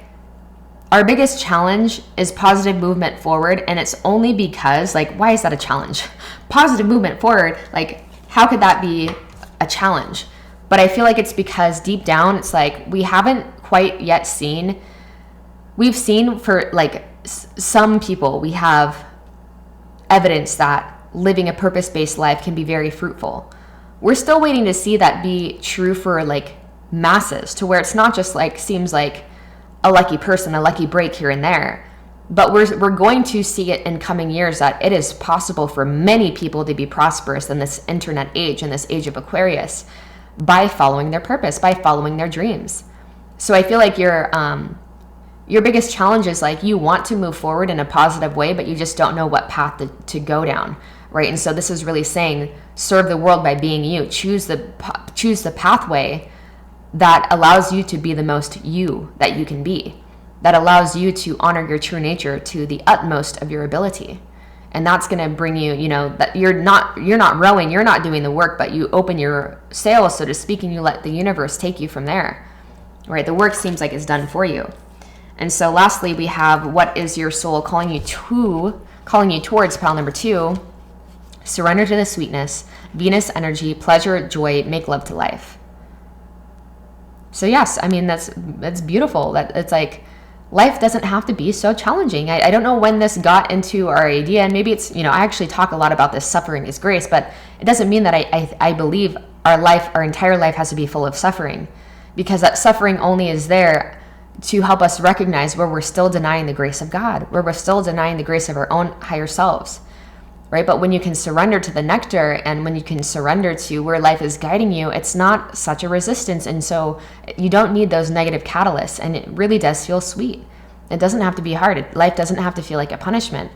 our biggest challenge is positive movement forward. And it's only because, like, why is that a challenge? Positive movement forward, like, how could that be a challenge? But I feel like it's because deep down, it's like we haven't quite yet seen. We've seen for like some people, we have evidence that living a purpose-based life can be very fruitful. We're still waiting to see that be true for like masses, to where it's not just like seems like a lucky person, a lucky break here and there. But we're going to see it in coming years that it is possible for many people to be prosperous in this internet age, in this age of Aquarius, by following their purpose, by following their dreams. So I feel like your biggest challenge is like you want to move forward in a positive way, but you just don't know what path to go down, right? And so this is really saying, serve the world by being you. Choose the pathway that allows you to be the most you that you can be, that allows you to honor your true nature to the utmost of your ability. And that's going to bring you, that you're not rowing, you're not doing the work, but you open your sails, so to speak, and you let the universe take you from there, right? The work seems like it's done for you. And so lastly, we have, what is your soul calling you towards, pile number 2? Surrender to the sweetness, Venus energy, pleasure, joy, make love to life. So yes, I mean, that's beautiful. That it's like, life doesn't have to be so challenging. I don't know when this got into our idea, and maybe it's, I actually talk a lot about this suffering is grace, but it doesn't mean that I believe our entire life has to be full of suffering, because that suffering only is there to help us recognize where we're still denying the grace of God, where we're still denying the grace of our own higher selves, right? But when you can surrender to the nectar, and when you can surrender to where life is guiding you, it's not such a resistance. And so you don't need those negative catalysts, and it really does feel sweet. It doesn't have to be hard. Life doesn't have to feel like a punishment,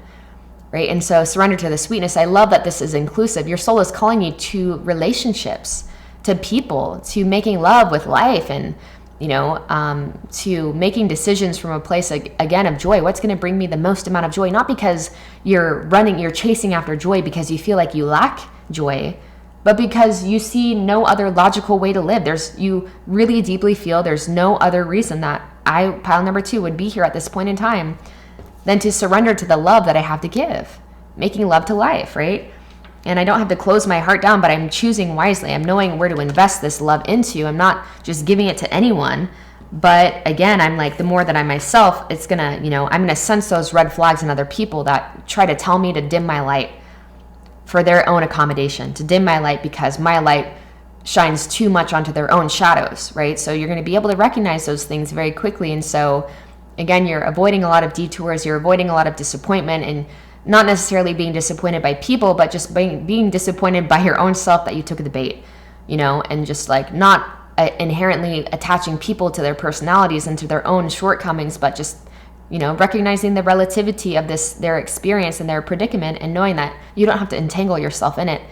right? And so surrender to the sweetness. I love that this is inclusive. Your soul is calling you to relationships, to people, to making love with life, and to making decisions from a place, again, of joy. What's going to bring me the most amount of joy? Not because you're chasing after joy because you feel like you lack joy, but because you see no other logical way to live. You really deeply feel there's no other reason that pile number 2, would be here at this point in time than to surrender to the love that I have to give, making love to life, right? And I don't have to close my heart down, but I'm choosing wisely. I'm knowing where to invest this love into. I'm not just giving it to anyone. But again, I'm like, the more that I myself, it's going to, I'm going to sense those red flags in other people that try to tell me to dim my light for their own accommodation, to dim my light because my light shines too much onto their own shadows, right? So you're going to be able to recognize those things very quickly. And so again, you're avoiding a lot of detours, you're avoiding a lot of disappointment, and not necessarily being disappointed by people, but just being disappointed by your own self that you took the bait, and just like not inherently attaching people to their personalities and to their own shortcomings, but just, recognizing the relativity of their experience and their predicament, and knowing that you don't have to entangle yourself in it.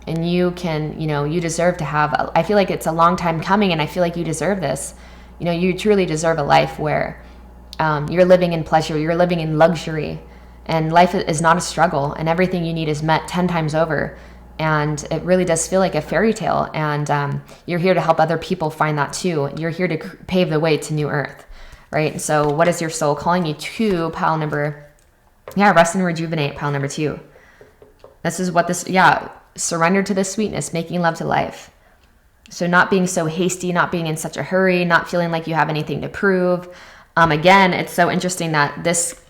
And you can, you deserve to have, I feel like it's a long time coming, and I feel like you deserve this. You truly deserve a life where you're living in pleasure, you're living in luxury, and life is not a struggle, and everything you need is met 10 times over. And it really does feel like a fairy tale. And you're here to help other people find that too. You're here to pave the way to new earth, right? So what is your soul calling you to? Pile number, rest and rejuvenate, pile number 2. This is what surrender to the sweetness, making love to life. So not being so hasty, not being in such a hurry, not feeling like you have anything to prove. Again, it's so interesting that this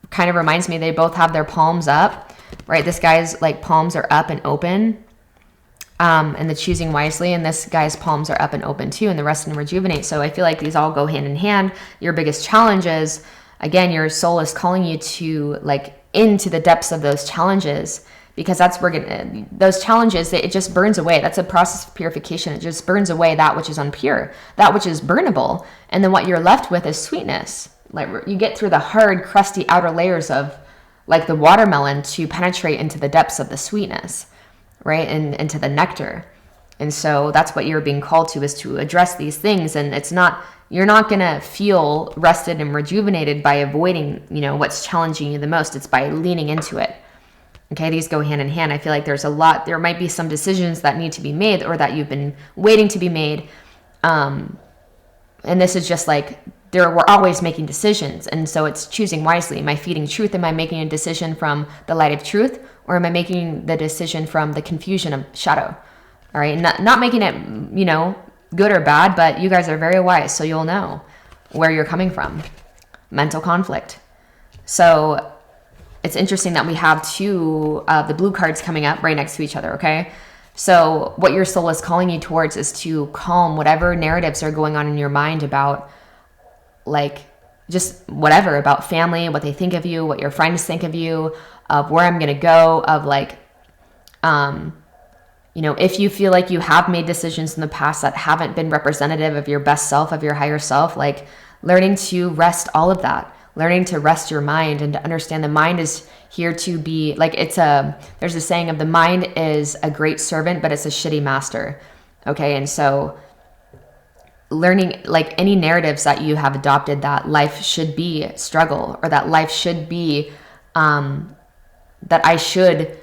kind of reminds me, they both have their palms up, right? This guy's like palms are up and open, and the choosing wisely, and this guy's palms are up and open too, and the rest and rejuvenate. So I feel like these all go hand in hand. Your biggest challenges, again, your soul is calling you to like into the depths of those challenges, because that's where those challenges, it just burns away. That's a process of purification. It just burns away that which is unpure, that which is burnable, and then what you're left with is sweetness. Like you get through the hard, crusty outer layers of like the watermelon to penetrate into the depths of the sweetness, right? And into the nectar. And so that's what you're being called to, is to address these things. And you're not going to feel rested and rejuvenated by avoiding, what's challenging you the most. It's by leaning into it. Okay, these go hand in hand. I feel like there might be some decisions that need to be made, or that you've been waiting to be made. And this is just like, we're always making decisions. And so it's choosing wisely. Am I feeding truth? Am I making a decision from the light of truth? Or am I making the decision from the confusion of shadow? All right. Not making it, good or bad, but you guys are very wise. So you'll know where you're coming from. Mental conflict. So it's interesting that we have two of the blue cards coming up right next to each other. Okay. So what your soul is calling you towards is to calm whatever narratives are going on in your mind about, like, just whatever, about family, what they think of you, what your friends think of you, of where I'm going to go, of like, You know, if you feel like you have made decisions in the past that haven't been representative of your best self, of your higher self, like learning to rest all of that, learning to rest your mind and to understand the mind is here to be like, there's a saying of the mind is a great servant, but it's a shitty master. Okay. And so learning, like any narratives that you have adopted, that life should be struggle, or that life should be, that I should,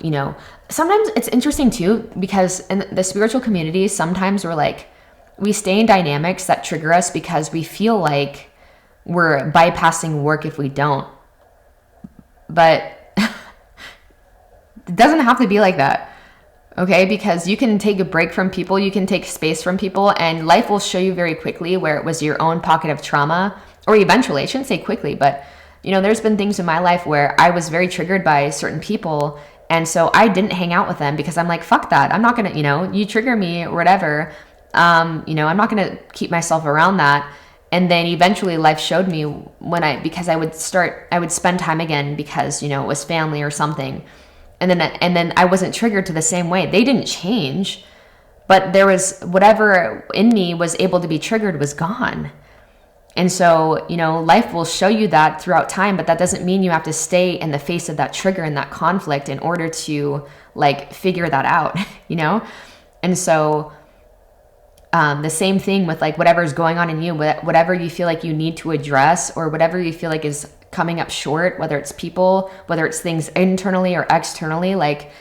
you know, sometimes it's interesting too, because in the spiritual community, sometimes we stay in dynamics that trigger us because we feel like we're bypassing work if we don't. But it doesn't have to be like that. Okay, because you can take a break from people, you can take space from people, and life will show you very quickly where it was your own pocket of trauma, or eventually, I shouldn't say quickly, but you know, there's been things in my life where I was very triggered by certain people, and so I didn't hang out with them because I'm like, fuck that. I'm not gonna, you know, you trigger me or whatever. You know, I'm not gonna keep myself around that. And then eventually life showed me because I would spend time again because, you know, it was family or something. And then I wasn't triggered to the same way. They didn't change, but there was whatever in me was able to be triggered was gone. And so, you know, life will show you that throughout time, but that doesn't mean you have to stay in the face of that trigger and that conflict in order to like figure that out, you know? And so the same thing with like whatever's going on in you, whatever you feel like you need to address, or whatever you feel like is coming up short, whether it's people, whether it's things internally or externally, like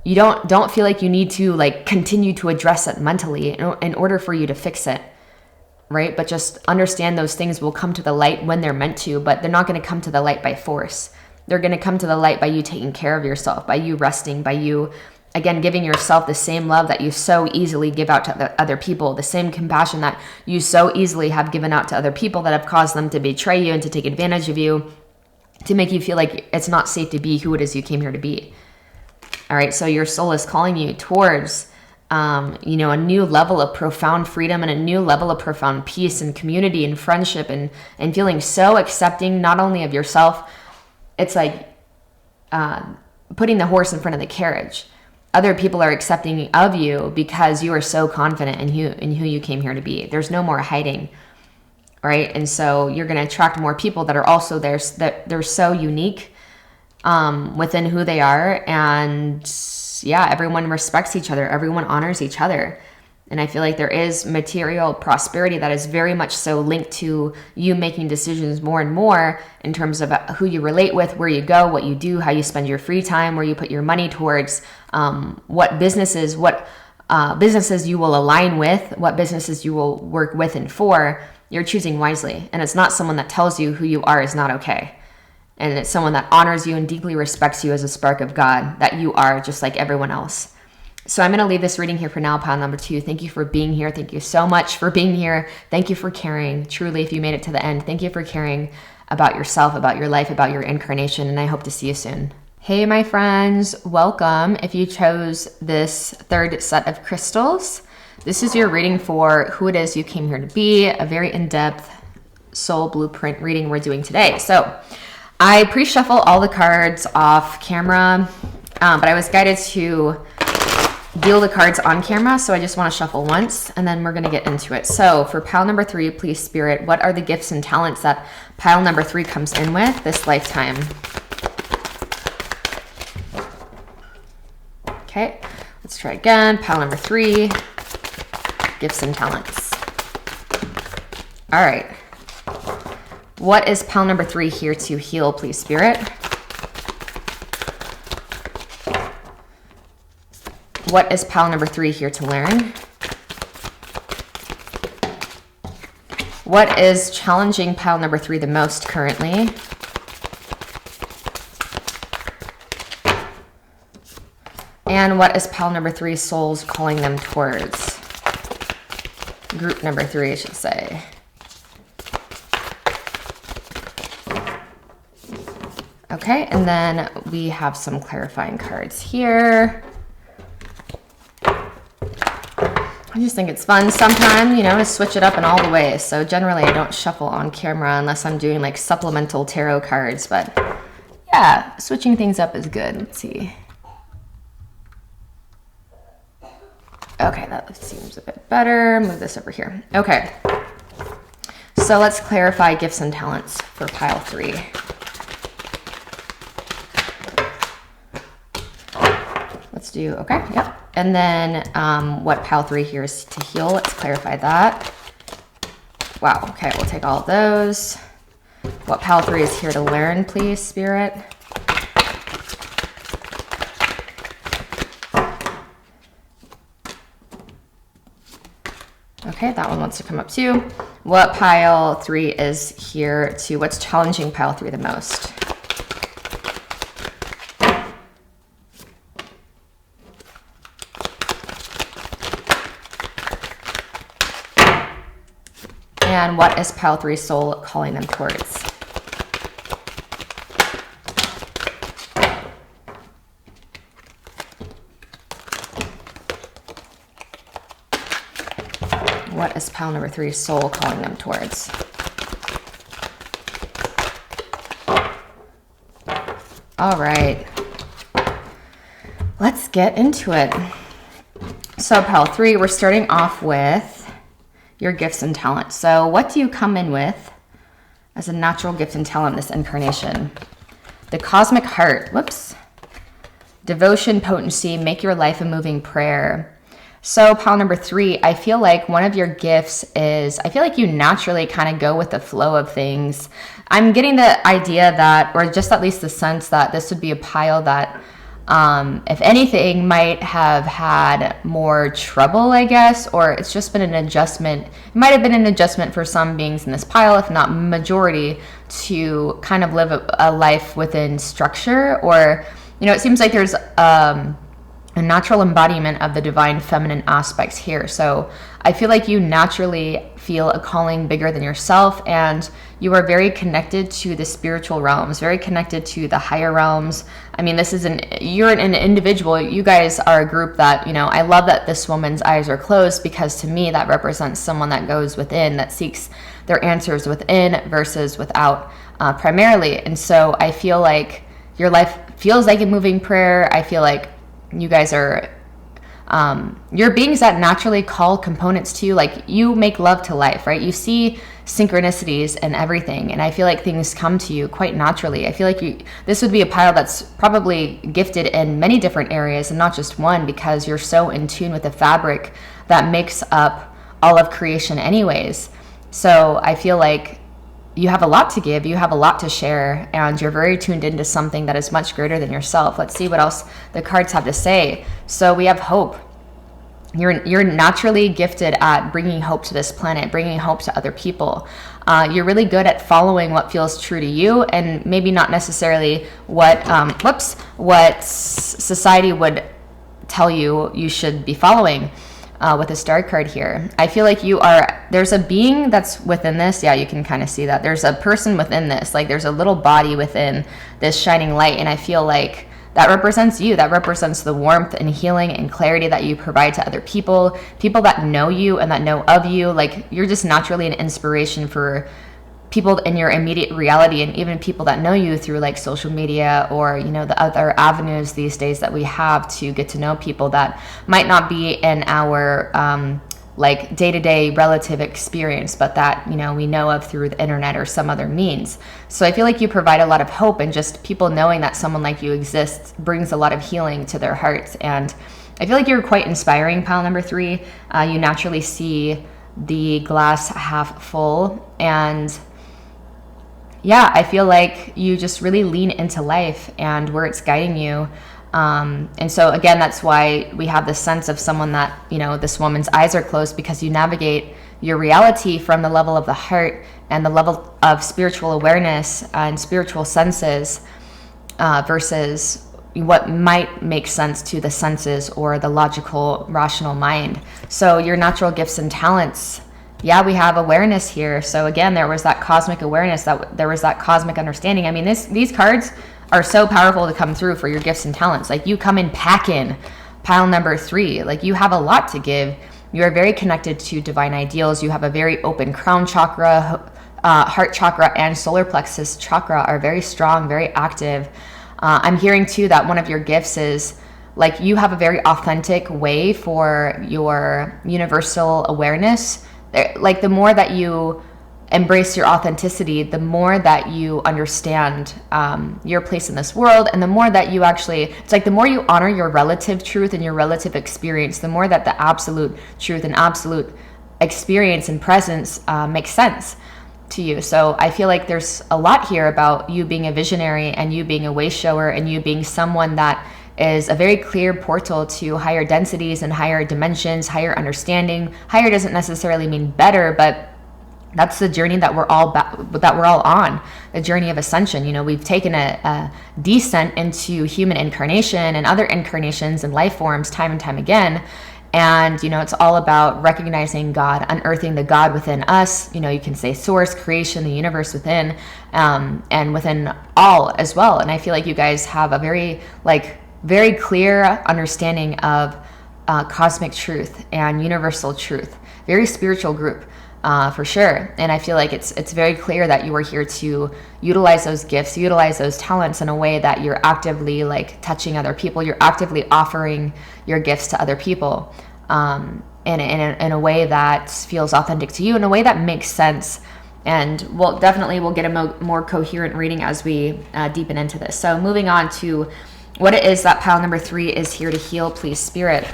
you don't feel like you need to like continue to address it mentally in order for you to fix it, right? But just understand those things will come to the light when they're meant to, but they're not going to come to the light by force. They're going to come to the light by you taking care of yourself, by you resting, by you, again, giving yourself the same love that you so easily give out to other people, the same compassion that you so easily have given out to other people that have caused them to betray you and to take advantage of you, to make you feel like it's not safe to be who it is you came here to be. All right, so your soul is calling you towards, you know, a new level of profound freedom and a new level of profound peace and community and friendship and feeling so accepting not only of yourself. It's like putting the horse in front of the carriage. Other people are accepting of you because you are so confident in who you came here to be. There's no more hiding, right? And so you're going to attract more people that are also there, that they're so unique within who they are. And yeah, everyone respects each other. Everyone honors each other. And I feel like there is material prosperity that is very much so linked to you making decisions more and more in terms of who you relate with, where you go, what you do, how you spend your free time, where you put your money towards, what businesses you will align with, what businesses you will work with and for. You're choosing wisely. And it's not someone that tells you who you are is not okay. And it's someone that honors you and deeply respects you as a spark of God, that you are just like everyone else. So I'm going to leave this reading here for now, pile number 2. Thank you for being here. Thank you so much for being here. Thank you for caring. Truly, if you made it to the end, thank you for caring about yourself, about your life, about your incarnation, and I hope to see you soon. Hey, my friends, welcome. If you chose this third set of crystals, this is your reading for who it is you came here to be, a very in-depth soul blueprint reading we're doing today. So I pre-shuffle all the cards off camera, but I was guided to deal the cards on camera, so I just want to shuffle once and then we're going to get into it. So for pile number 3, please Spirit, what are the gifts and talents that pile number 3 comes in with this lifetime? Okay, let's try again. Pile number 3, gifts and talents. All right, what is pile number 3 here to heal, please Spirit? What is pile number 3 here to learn? What is challenging pile number 3 the most currently? And what is pile number 3 souls calling them towards? Group number 3, I should say. Okay, and then we have some clarifying cards here. I just think it's fun sometime, you know, to switch it up in all the ways. So generally I don't shuffle on camera unless I'm doing like supplemental tarot cards, but yeah, switching things up is good. Let's see. Okay, that seems a bit better. Move this over here. Okay. So let's clarify gifts and talents for pile 3. Let's do, okay, yep. And then what pile 3 here is to heal. Let's clarify that. Wow, okay, we'll take all of those. What pile 3 is here to learn, please, Spirit? Okay, that one wants to come up too. What pile 3 is here to, what's challenging pile 3 the most? And what is pile 3 soul calling them towards? What is pile number 3 soul calling them towards? All right. Let's get into it. So pile 3, we're starting off with your gifts and talents. So what do you come in with as a natural gift and talent this incarnation? The cosmic heart. Whoops. Devotion, potency, make your life a moving prayer. So pile number 3, I feel like one of your gifts is, I feel like you naturally kind of go with the flow of things. I'm getting the idea that, or just at least the sense that this would be a pile that, if anything, might have had more trouble, I guess, or it's just been an adjustment. It might have been an adjustment for some beings in this pile, if not majority, to kind of live a life within structure, or, you know, it seems like there's a natural embodiment of the divine feminine aspects here. So I feel like you naturally feel a calling bigger than yourself, and you are very connected to the spiritual realms, very connected to the higher realms. I mean, you're an individual. You guys are a group that, you know, I love that this woman's eyes are closed, because to me that represents someone that goes within, that seeks their answers within versus without, primarily. And so I feel like your life feels like a moving prayer. I feel like you guys are, you're beings that naturally call components to you. Like, you make love to life, right? You see synchronicities and everything, and I feel like things come to you quite naturally. I feel like this would be a pile that's probably gifted in many different areas and not just one, because you're so in tune with the fabric that makes up all of creation anyways. So I feel like you have a lot to give, you have a lot to share, and you're very tuned into something that is much greater than yourself. Let's see what else the cards have to say. So we have hope. You're naturally gifted at bringing hope to this planet, bringing hope to other people. You're really good at following what feels true to you, and maybe not necessarily what society would tell you should be following. With a star card here, I feel like there's a being that's within this. Yeah, you can kind of see that there's a person within this, like there's a little body within this shining light, and I feel like that represents you. That represents the warmth and healing and clarity that you provide to other people that know you and that know of you. Like, you're just naturally an inspiration for people in your immediate reality, and even people that know you through like social media, or, you know, the other avenues these days that we have to get to know people that might not be in our like day-to-day relative experience, but that, you know, we know of through the internet or some other means. So I feel like you provide a lot of hope, and just people knowing that someone like you exists brings a lot of healing to their hearts. And I feel like you're quite inspiring, pile number 3. You naturally see the glass half full, and yeah, I feel like you just really lean into life and where it's guiding you. And so again, that's why we have this sense of someone that, you know, this woman's eyes are closed, because you navigate your reality from the level of the heart and the level of spiritual awareness and spiritual senses, versus what might make sense to the senses or the logical, rational mind. So your natural gifts and talents, yeah, we have awareness here. So again, there was that cosmic awareness, that there was that cosmic understanding. I mean, these cards are so powerful to come through for your gifts and talents. Like, you come in packing, pile number 3. Like, you have a lot to give. You are very connected to divine ideals. You have a very open crown chakra, heart chakra, and solar plexus chakra are very strong, very active. I'm hearing too that one of your gifts is like you have a very authentic way for your universal awareness. Like the more that you embrace your authenticity, the more that you understand your place in this world, and the more that you actually, it's like the more you honor your relative truth and your relative experience, the more that the absolute truth and absolute experience and presence makes sense to you. So I feel like there's a lot here about you being a visionary and you being a way shower and you being someone that is a very clear portal to higher densities and higher dimensions, higher understanding. Higher doesn't necessarily mean better, but that's the journey that we're all on, the journey of ascension. You know, we've taken a descent into human incarnation and other incarnations and life forms time and time again. And, you know, it's all about recognizing God, unearthing the God within us. You know, you can say source, creation, the universe within, and within all as well. And I feel like you guys have a very clear understanding of cosmic truth and universal truth. Very spiritual group. For sure. And I feel like it's very clear that you are here to utilize those gifts, utilize those talents in a way that you're actively like touching other people. You're actively offering your gifts to other people in a way that feels authentic to you, in a way that makes sense. And we'll get a more coherent reading as we deepen into this. So moving on to what it is that pile number 3 is here to heal, please, Spirit.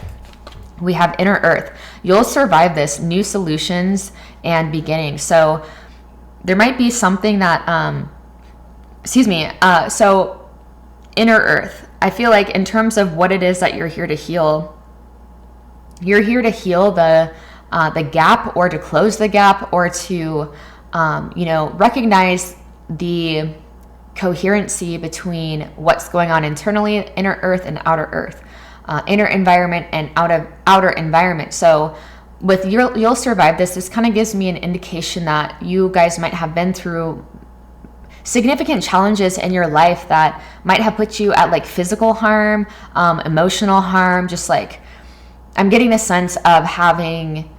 We have inner earth. You'll survive this. New solutions and beginnings. So there might be something that, so inner earth. I feel like in terms of what it is that you're here to heal, you're here to heal the gap, or to close the gap, or to, recognize the coherency between what's going on internally, inner earth and outer earth. Inner environment and outer environment. So with you'll survive this kind of gives me an indication that you guys might have been through significant challenges in your life that might have put you at like physical harm, emotional harm. Just like I'm getting the sense of having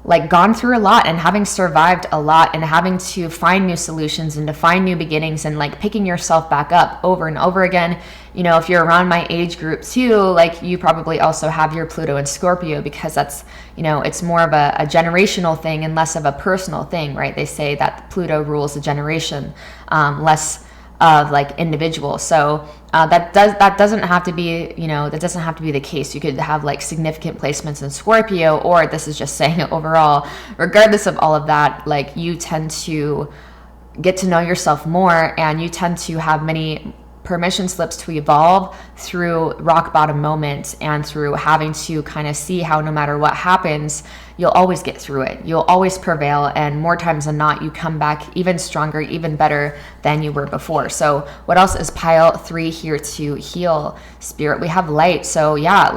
like gone through a lot and having survived a lot and having to find new solutions and to find new beginnings and like picking yourself back up over and over again. You know, if you're around my age group too, like you probably also have your Pluto and Scorpio, because that's, you know, it's more of a generational thing and less of a personal thing, right? They say that Pluto rules a generation, less of like individual. So that doesn't have to be, that doesn't have to be the case. You could have like significant placements in Scorpio, or this is just saying overall, regardless of all of that, like you tend to get to know yourself more, and you tend to have many permission slips to evolve through rock bottom moments and through having to kind of see how no matter what happens, you'll always get through it. You'll always prevail. And more times than not, you come back even stronger, even better than you were before. So what else is pile 3 here to heal, Spirit? We have light. So yeah,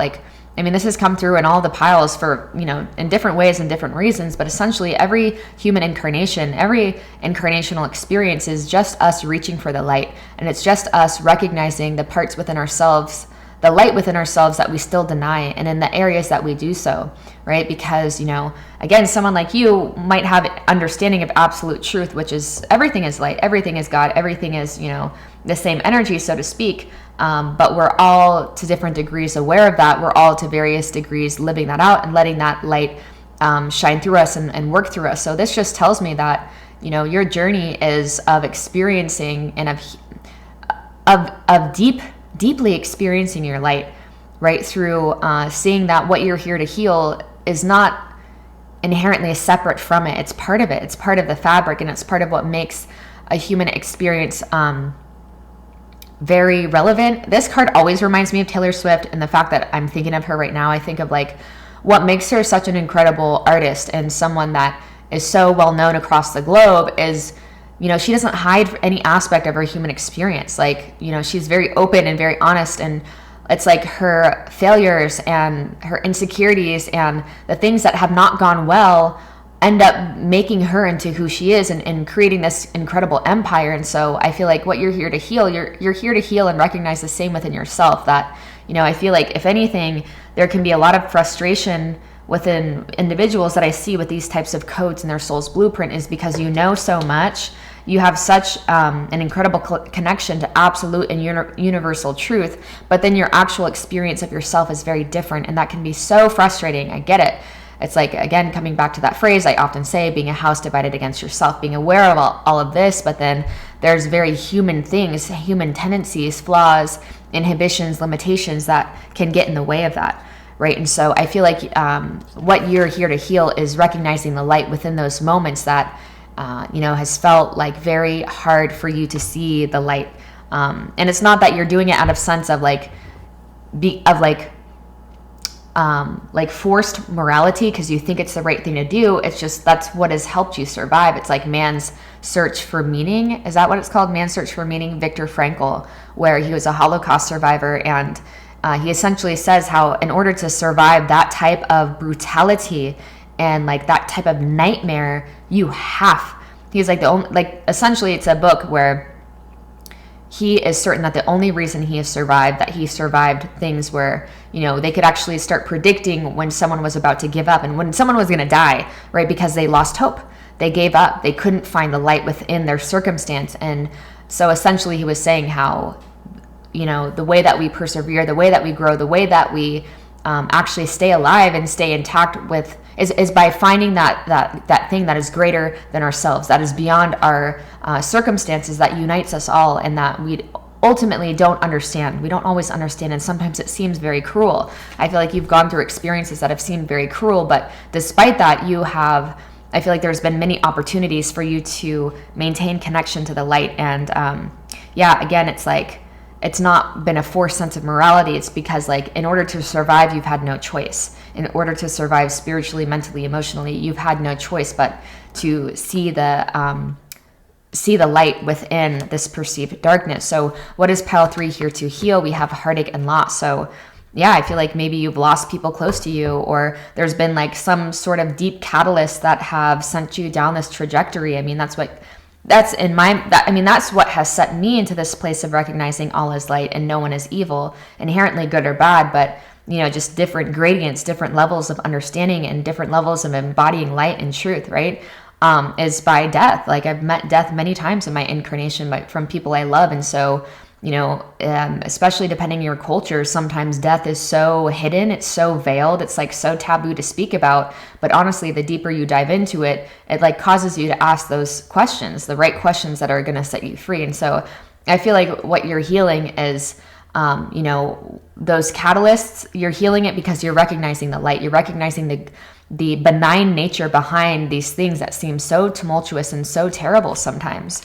this has come through in all the piles for, in different ways and different reasons, but essentially every human incarnation, every incarnational experience is just us reaching for the light. And it's just us recognizing the parts within ourselves, the light within ourselves that we still deny, and in the areas that we do so, right? Because, again, someone like you might have understanding of absolute truth, which is everything is light, everything is God, everything is, the same energy, so to speak. But we're all to different degrees aware of that. We're all to various degrees living that out and letting that light shine through us and work through us. So this just tells me that, your journey is of experiencing and of deeply experiencing your light, right? Through seeing that what you're here to heal is not inherently separate from it. It's part of it. It's part of the fabric, and it's part of what makes a human experience very relevant. This card always reminds me of Taylor Swift, and the fact that I'm thinking of her right now, I think of like what makes her such an incredible artist and someone that is so well known across the globe is, she doesn't hide any aspect of her human experience. Like, she's very open and very honest, and it's like her failures and her insecurities and the things that have not gone well end up making her into who she is and creating this incredible empire. And so I feel like what you're here to heal, you're here to heal and recognize the same within yourself, that, I feel like if anything, there can be a lot of frustration within individuals that I see with these types of codes in their soul's blueprint, is because you know so much you have such an incredible connection to absolute and universal truth, but then your actual experience of yourself is very different, and that can be so frustrating. I get it. It's like, again, coming back to that phrase I often say, being a house divided against yourself, being aware of all of this, but then there's very human things, human tendencies, flaws, inhibitions, limitations that can get in the way of that, right? And so I feel like what you're here to heal is recognizing the light within those moments that, has felt like very hard for you to see the light. And it's not that you're doing it out of sense of like forced morality because you think it's the right thing to do. It's just that's what has helped you survive. It's like man's search for meaning. Is that what it's called? Man's search for meaning. Viktor Frankl, where he was a Holocaust survivor, and he essentially says how in order to survive that type of brutality and like that type of nightmare, he's like essentially it's a book where he is certain that the only reason he survived things where, they could actually start predicting when someone was about to give up and when someone was going to die, right? Because they lost hope. They gave up. They couldn't find the light within their circumstance. And so essentially he was saying how, the way that we persevere, the way that we grow, the way that we actually stay alive and stay intact is by finding that thing that is greater than ourselves, that is beyond our circumstances, that unites us all, and that we ultimately don't understand. We don't always understand, and sometimes it seems very cruel. I feel like you've gone through experiences that have seemed very cruel, but despite that, I feel like there's been many opportunities for you to maintain connection to the light. And again, it's like, it's not been a forced sense of morality. It's because like in order to survive, you've had no choice. In order to survive spiritually, mentally, emotionally, you've had no choice but to see the light within this perceived darkness. So what is pile 3 here to heal? We have heartache and loss. So I feel like maybe you've lost people close to you, or there's been like some sort of deep catalyst that have sent you down this trajectory. I mean, that's what has set me into this place of recognizing all is light and no one is evil, inherently good or bad, but just different gradients, different levels of understanding and different levels of embodying light and truth, right? Is by death. Like I've met death many times in my incarnation from people I love. And so, especially depending on your culture, sometimes death is so hidden, it's so veiled, it's like so taboo to speak about. But honestly, the deeper you dive into it, it like causes you to ask those questions, the right questions that are going to set you free. And so I feel like what you're healing is, those catalysts. You're healing it because you're recognizing the light. You're recognizing the benign nature behind these things that seem so tumultuous and so terrible sometimes.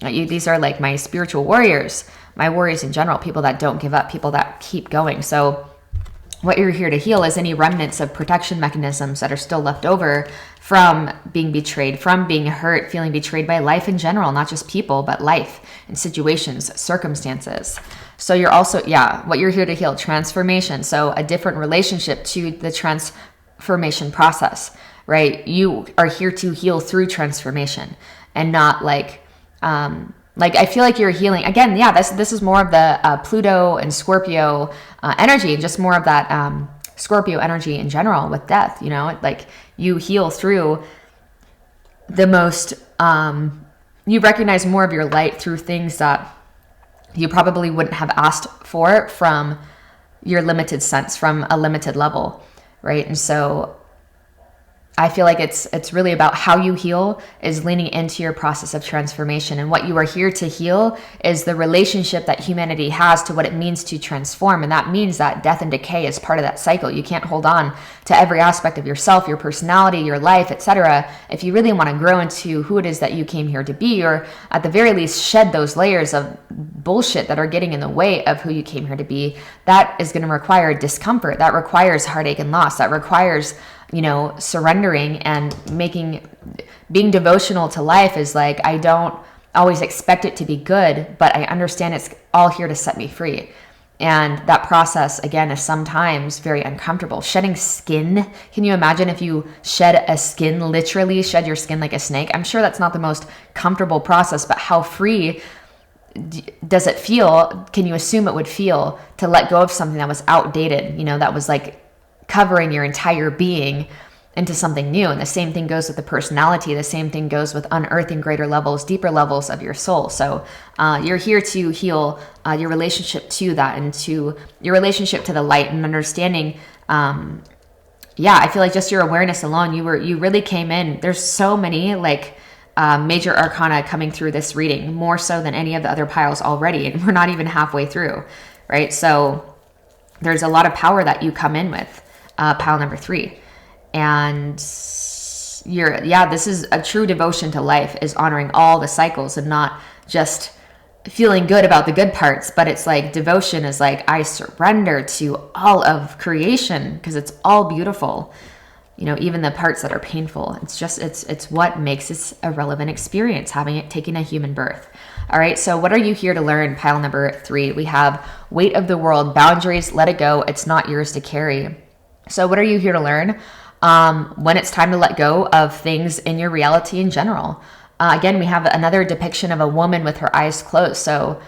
These are like my spiritual warriors, my warriors in general, people that don't give up, people that keep going. So what you're here to heal is any remnants of protection mechanisms that are still left over from being betrayed, from being hurt, feeling betrayed by life in general, not just people, but life and situations, circumstances. So you're also, what you're here to heal, transformation. So a different relationship to the transformation process, right? You are here to heal through transformation and not I feel like you're healing again. This is more of the Pluto and Scorpio energy, just more of that Scorpio energy in general with death. Like you heal through the most. You recognize more of your light through things that you probably wouldn't have asked for from your limited sense, from a limited level, right? And so I feel like it's really about how you heal is leaning into your process of transformation. And what you are here to heal is the relationship that humanity has to what it means to transform. And that means that death and decay is part of that cycle. You can't hold on to every aspect of yourself, your personality, your life, etc. if you really want to grow into who it is that you came here to be, or at the very least shed those layers of bullshit that are getting in the way of who you came here to be. That is going to require discomfort. That requires heartache and loss. That requires surrendering and being devotional to life. Is like, I don't always expect it to be good, but I understand it's all here to set me free. And that process, again, is sometimes very uncomfortable. Shedding skin. Can you imagine if you shed a skin, literally shed your skin like a snake? I'm sure that's not the most comfortable process, but how free does it feel? Can you assume it would feel to let go of something that was outdated, that was like covering your entire being, into something new. And the same thing goes with the personality. The same thing goes with unearthing greater levels, deeper levels of your soul. So you're here to heal your relationship to that, and to your relationship to the light, and understanding. I feel like just your awareness alone, you really came in. There's so many like major arcana coming through this reading, more so than any of the other piles already. And we're not even halfway through, right? So there's a lot of power that you come in with, pile number 3. And this is a true devotion to life, is honoring all the cycles and not just feeling good about the good parts. But it's like devotion is like, I surrender to all of creation because it's all beautiful. Even the parts that are painful. It's what makes this a relevant experience, taking a human birth. All right. So what are you here to learn? Pile number 3, we have weight of the world, boundaries, let it go. It's not yours to carry. So what are you here to learn? When it's time to let go of things in your reality in general. Again, we have another depiction of a woman with her eyes closed. So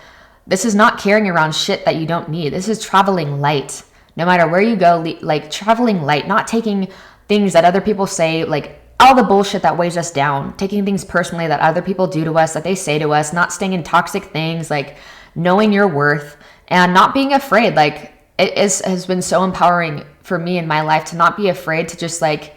this is not carrying around shit that you don't need. This is traveling light. No matter where you go, like traveling light, not taking things that other people say, like all the bullshit that weighs us down, taking things personally that other people do to us, that they say to us, not staying in toxic things, like knowing your worth and not being afraid. Like has been so empowering for me in my life to not be afraid to just like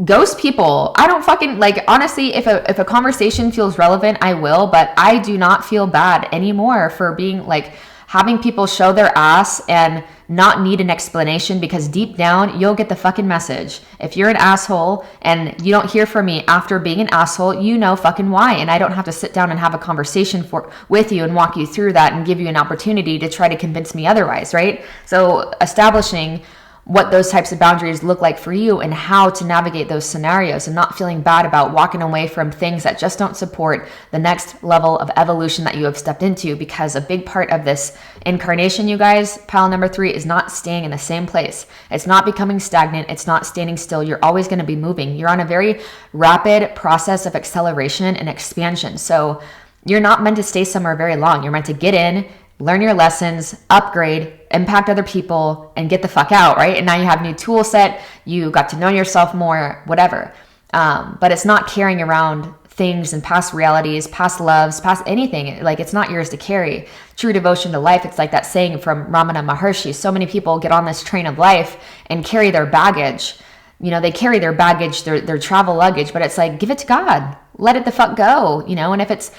ghost people. I don't fucking like, honestly, if a conversation feels relevant, I will, but I do not feel bad anymore for being like having people show their ass and not need an explanation, because deep down you'll get the fucking message. If you're an asshole and you don't hear from me after being an asshole, you know fucking why. And I don't have to sit down and have a conversation with you and walk you through that and give you an opportunity to try to convince me otherwise, right? So establishing what those types of boundaries look like for you and how to navigate those scenarios, and not feeling bad about walking away from things that just don't support the next level of evolution that you have stepped into. Because a big part of this incarnation, you guys, pile number 3, is not staying in the same place. It's not becoming stagnant. It's not standing still. You're always going to be moving. You're on a very rapid process of acceleration and expansion. So you're not meant to stay somewhere very long. You're meant to get in, learn your lessons, upgrade, impact other people, and get the fuck out, right? And now you have a new tool set, you got to know yourself more, whatever. But it's not carrying around things and past realities, past loves, past anything. Like, it's not yours to carry. True devotion to life, it's like that saying from Ramana Maharshi. So many people get on this train of life and carry their baggage. They carry their baggage, their travel luggage, but it's like, give it to God. Let it the fuck go, and if it's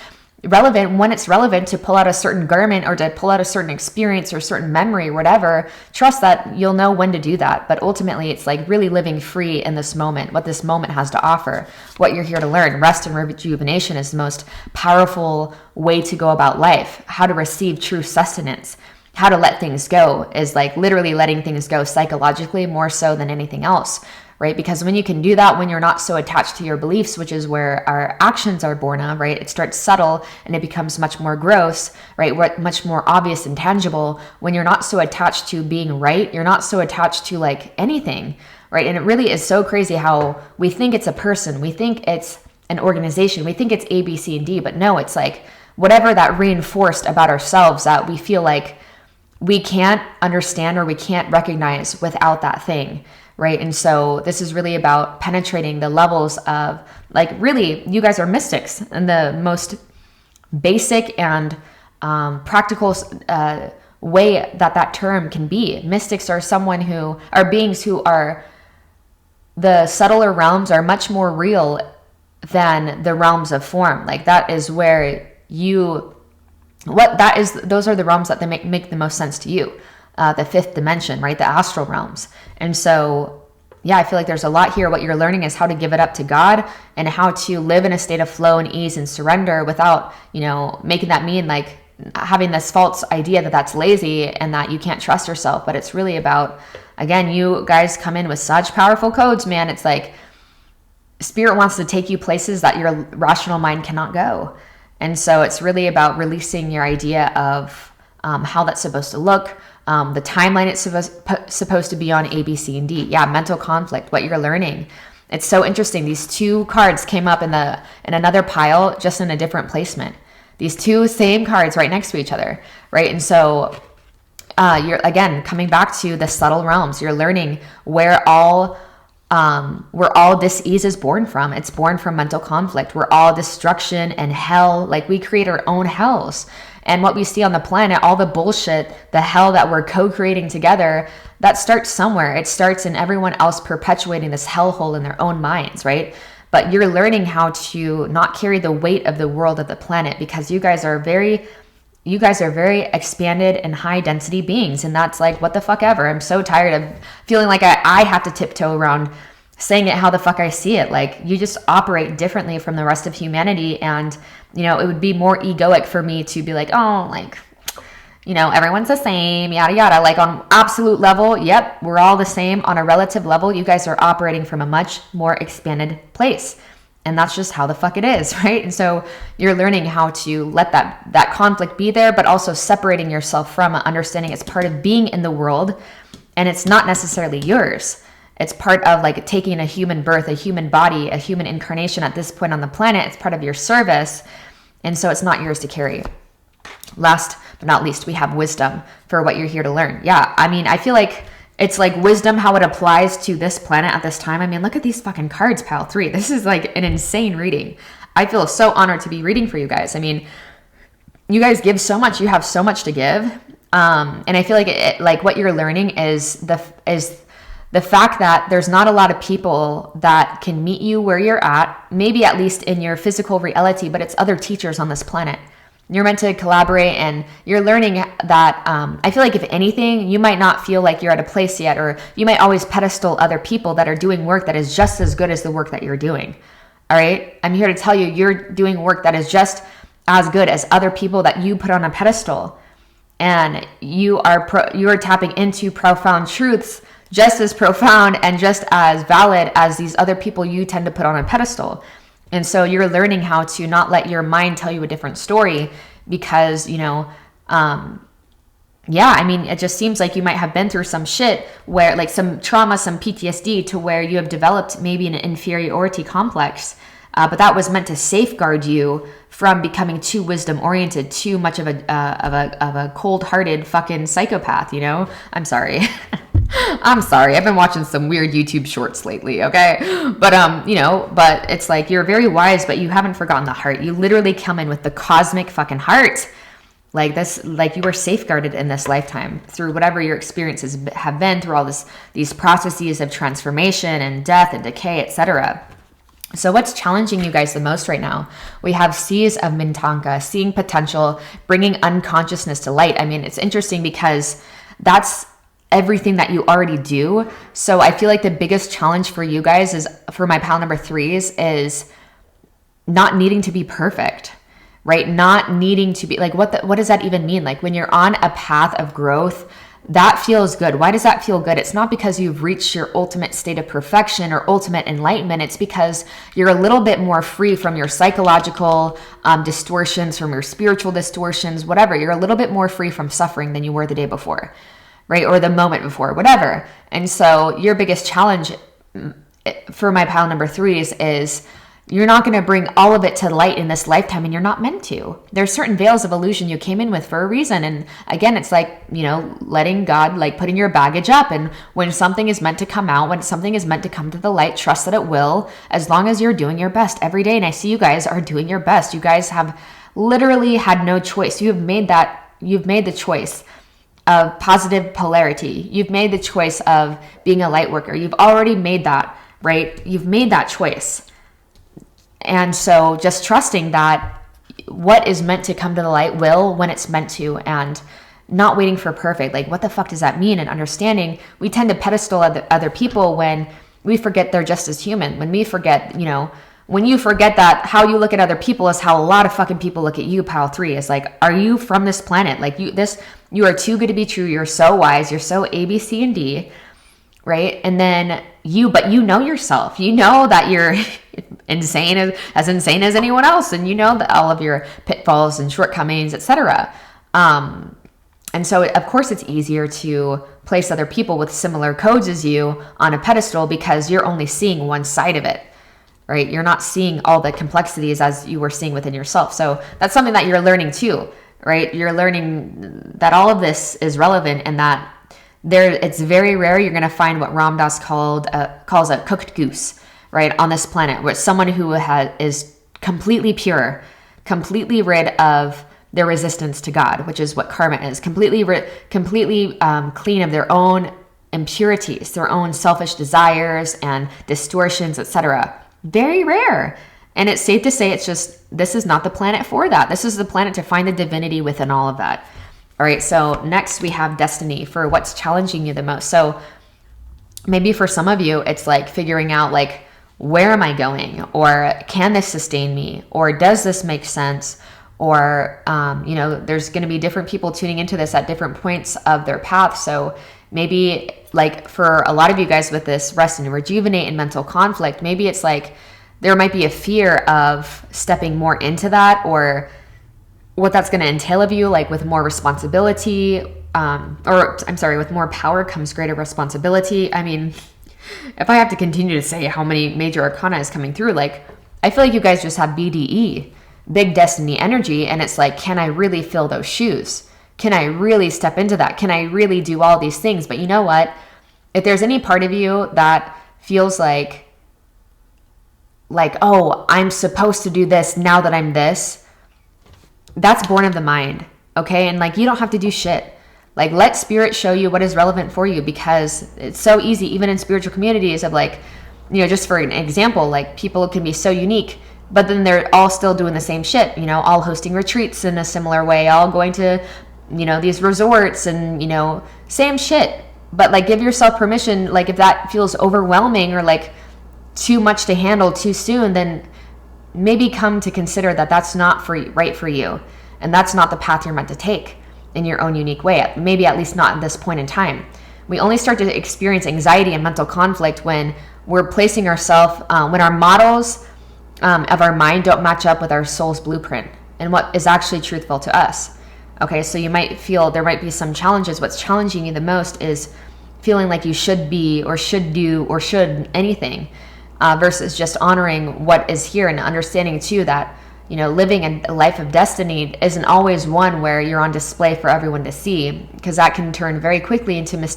relevant, when it's relevant to pull out a certain garment or to pull out a certain experience or certain memory or whatever, trust that you'll know when to do that. But ultimately, it's like really living free in this moment, what this moment has to offer, what you're here to learn. Rest and rejuvenation is the most powerful way to go about life. How to receive true sustenance, how to let things go is like literally letting things go psychologically more so than anything else. Right? Because when you can do that, when you're not so attached to your beliefs, which is where our actions are born of, right? It starts subtle and it becomes much more gross, right? Much more obvious and tangible. When you're not so attached to being right, you're not so attached to like anything, right? And it really is so crazy how we think it's a person, we think it's an organization, we think it's A, B, C, and D, but no, it's like whatever that reinforced about ourselves that we feel like we can't understand or we can't recognize without that thing. Right. And so this is really about penetrating the levels of like, really, you guys are mystics in the most basic and practical way that term can be. Mystics are beings who are, the subtler realms are much more real than the realms of form. Like that is where those are the realms that they make the most sense to you. The 5th dimension, right? The astral realms. And so, yeah, I feel like there's a lot here. What you're learning is how to give it up to God and how to live in a state of flow and ease and surrender without, making that mean like having this false idea that that's lazy and that you can't trust yourself. But it's really about, again, you guys come in with such powerful codes, man. It's like spirit wants to take you places that your rational mind cannot go. And so it's really about releasing your idea of how that's supposed to look, the timeline it's supposed to be on, A, B, C, and D. Yeah, mental conflict, what you're learning. It's so interesting. These 2 cards came up in another pile, just in a different placement. These 2 same cards right next to each other, right? And so you're, again, coming back to the subtle realms. You're learning where all where all dis-ease is born from. It's born from mental conflict. We're all destruction and hell. Like, we create our own hells. And what we see on the planet, all the bullshit, the hell that we're co-creating together, that starts somewhere. It starts in everyone else perpetuating this hellhole in their own minds, right? But you're learning how to not carry the weight of the world of the planet, because you guys are very expanded and high density beings. And that's like, what the fuck ever. I'm so tired of feeling like I have to tiptoe around saying it how the fuck I see it. Like, you just operate differently from the rest of humanity. And, it would be more egoic for me to be like, oh, like, everyone's the same, yada, yada. Like, on absolute level, yep, we're all the same. On a relative level, you guys are operating from a much more expanded place. And that's just how the fuck it is, right? And so you're learning how to let that conflict be there, but also separating yourself from it, understanding it's part of being in the world, and it's not necessarily yours. It's part of like taking a human birth, a human body, a human incarnation at this point on the planet. It's part of your service. And so it's not yours to carry. Last but not least, we have wisdom for what you're here to learn. Yeah, I mean, I feel like it's like wisdom, how it applies to this planet at this time. I mean, look at these fucking cards, pal 3. This is like an insane reading. I feel so honored to be reading for you guys. I mean, you guys give so much. You have so much to give. And I feel like like what you're learning is the fact that there's not a lot of people that can meet you where you're at, maybe at least in your physical reality, but it's other teachers on this planet. You're meant to collaborate, and you're learning that I feel like if anything, you might not feel like you're at a place yet, or you might always pedestal other people that are doing work that is just as good as the work that you're doing. All right? I'm here to tell you, you're doing work that is just as good as other people that you put on a pedestal. And you are tapping into profound truths, just as profound and just as valid as these other people you tend to put on a pedestal. And so you're learning how to not let your mind tell you a different story, because, I mean, it just seems like you might have been through some shit where, like, some trauma, some PTSD, to where you have developed maybe an inferiority complex. But that was meant to safeguard you from becoming too wisdom oriented, too much of a cold-hearted fucking psychopath, I'm sorry. I'm sorry. I've been watching some weird YouTube shorts lately, okay? But, but it's like, you're very wise, but you haven't forgotten the heart. You literally come in with the cosmic fucking heart. Like this, like you were safeguarded in this lifetime through whatever your experiences have been, through all these processes of transformation and death and decay, etc. So what's challenging you guys the most right now? We have C's of Mintanka, seeing potential, bringing unconsciousness to light. I mean, it's interesting because that's everything that you already do. So I feel like the biggest challenge for you guys is, for my pal number 3s, is not needing to be perfect, right? Not needing to be like, what does that even mean? Like, when you're on a path of growth, that feels good. Why does that feel good? It's not because you've reached your ultimate state of perfection or ultimate enlightenment. It's because you're a little bit more free from your psychological distortions, from your spiritual distortions, whatever. You're a little bit more free from suffering than you were the day before, right? Or the moment before, whatever. And so your biggest challenge for my pile number 3s is you're not going to bring all of it to light in this lifetime, and you're not meant to. There's certain veils of illusion you came in with for a reason. And again, it's like, letting God, like putting your baggage up. And when something is meant to come out, when something is meant to come to the light, trust that it will, as long as you're doing your best every day. And I see you guys are doing your best. You guys have literally had no choice. You've made the choice of positive polarity. You've made the choice of being a light worker. You've already made that, right? You've made that choice. And so just trusting that what is meant to come to the light will when it's meant to, and not waiting for perfect. Like, what the fuck does that mean? And understanding we tend to pedestal other people when we forget they're just as human. When we forget, when you forget that how you look at other people is how a lot of fucking people look at you, pile 3, is like, are you from this planet? Like, you are too good to be true. You're so wise. You're so A, B, C, and D, right? And then but you know yourself. You know that you're insane as anyone else, and you know that all of your pitfalls and shortcomings, etc. And so, of course, it's easier to place other people with similar codes as you on a pedestal because you're only seeing one side of it, right? You're not seeing all the complexities as you were seeing within yourself. So that's something that you're learning too, right? You're learning that all of this is relevant, and that it's very rare you're going to find what Ram Dass calls a cooked goose, right, on this planet, where someone who is completely pure, completely rid of their resistance to God, which is what karma is, completely clean of their own impurities, their own selfish desires and distortions, etc. Very rare. And it's safe to say this is not the planet for that. This is the planet to find the divinity within all of that. All right, so next we have destiny for what's challenging you the most. So maybe for some of you, it's like figuring out like, where am I going? Or can this sustain me? Or does this make sense? Or, there's going to be different people tuning into this at different points of their path. So maybe like for a lot of you guys with this rest and rejuvenate and mental conflict, maybe it's like there might be a fear of stepping more into that, or what that's going to entail of you, like with more responsibility, with more power comes greater responsibility. I mean, if I have to continue to say how many major arcana is coming through, like, I feel like you guys just have BDE, big destiny energy. And it's like, can I really fill those shoes? Can I really step into that? Can I really do all these things? But you know what? If there's any part of you that feels like, oh, I'm supposed to do this now that I'm this, that's born of the mind. Okay. And like, you don't have to do shit. Like, let spirit show you what is relevant for you, because it's so easy, even in spiritual communities, of like, just for an example, like people can be so unique, but then they're all still doing the same shit, all hosting retreats in a similar way, all going to, these resorts and, same shit. But like, give yourself permission. Like, if that feels overwhelming or like too much to handle too soon, then maybe come to consider that that's not right for you. And that's not the path you're meant to take in your own unique way, maybe at least not at this point in time. We only start to experience anxiety and mental conflict when we're placing ourselves, when our models of our mind don't match up with our soul's blueprint and what is actually truthful to us. Okay, so you might feel there might be some challenges. What's challenging you the most is feeling like you should be or should do or should anything, versus just honoring what is here and understanding too that living a life of destiny isn't always one where you're on display for everyone to see, because that can turn very quickly into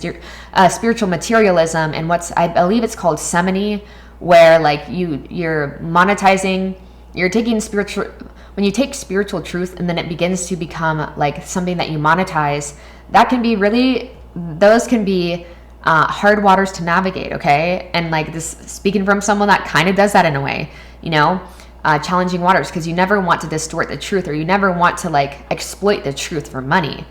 spiritual materialism and I believe it's called semony, where like you're monetizing, you're taking when you take spiritual truth and then it begins to become like something that you monetize, those can be hard waters to navigate. Okay. And like this, speaking from someone that kind of does that in a way, challenging waters, because you never want to distort the truth, or you never want to like exploit the truth for money.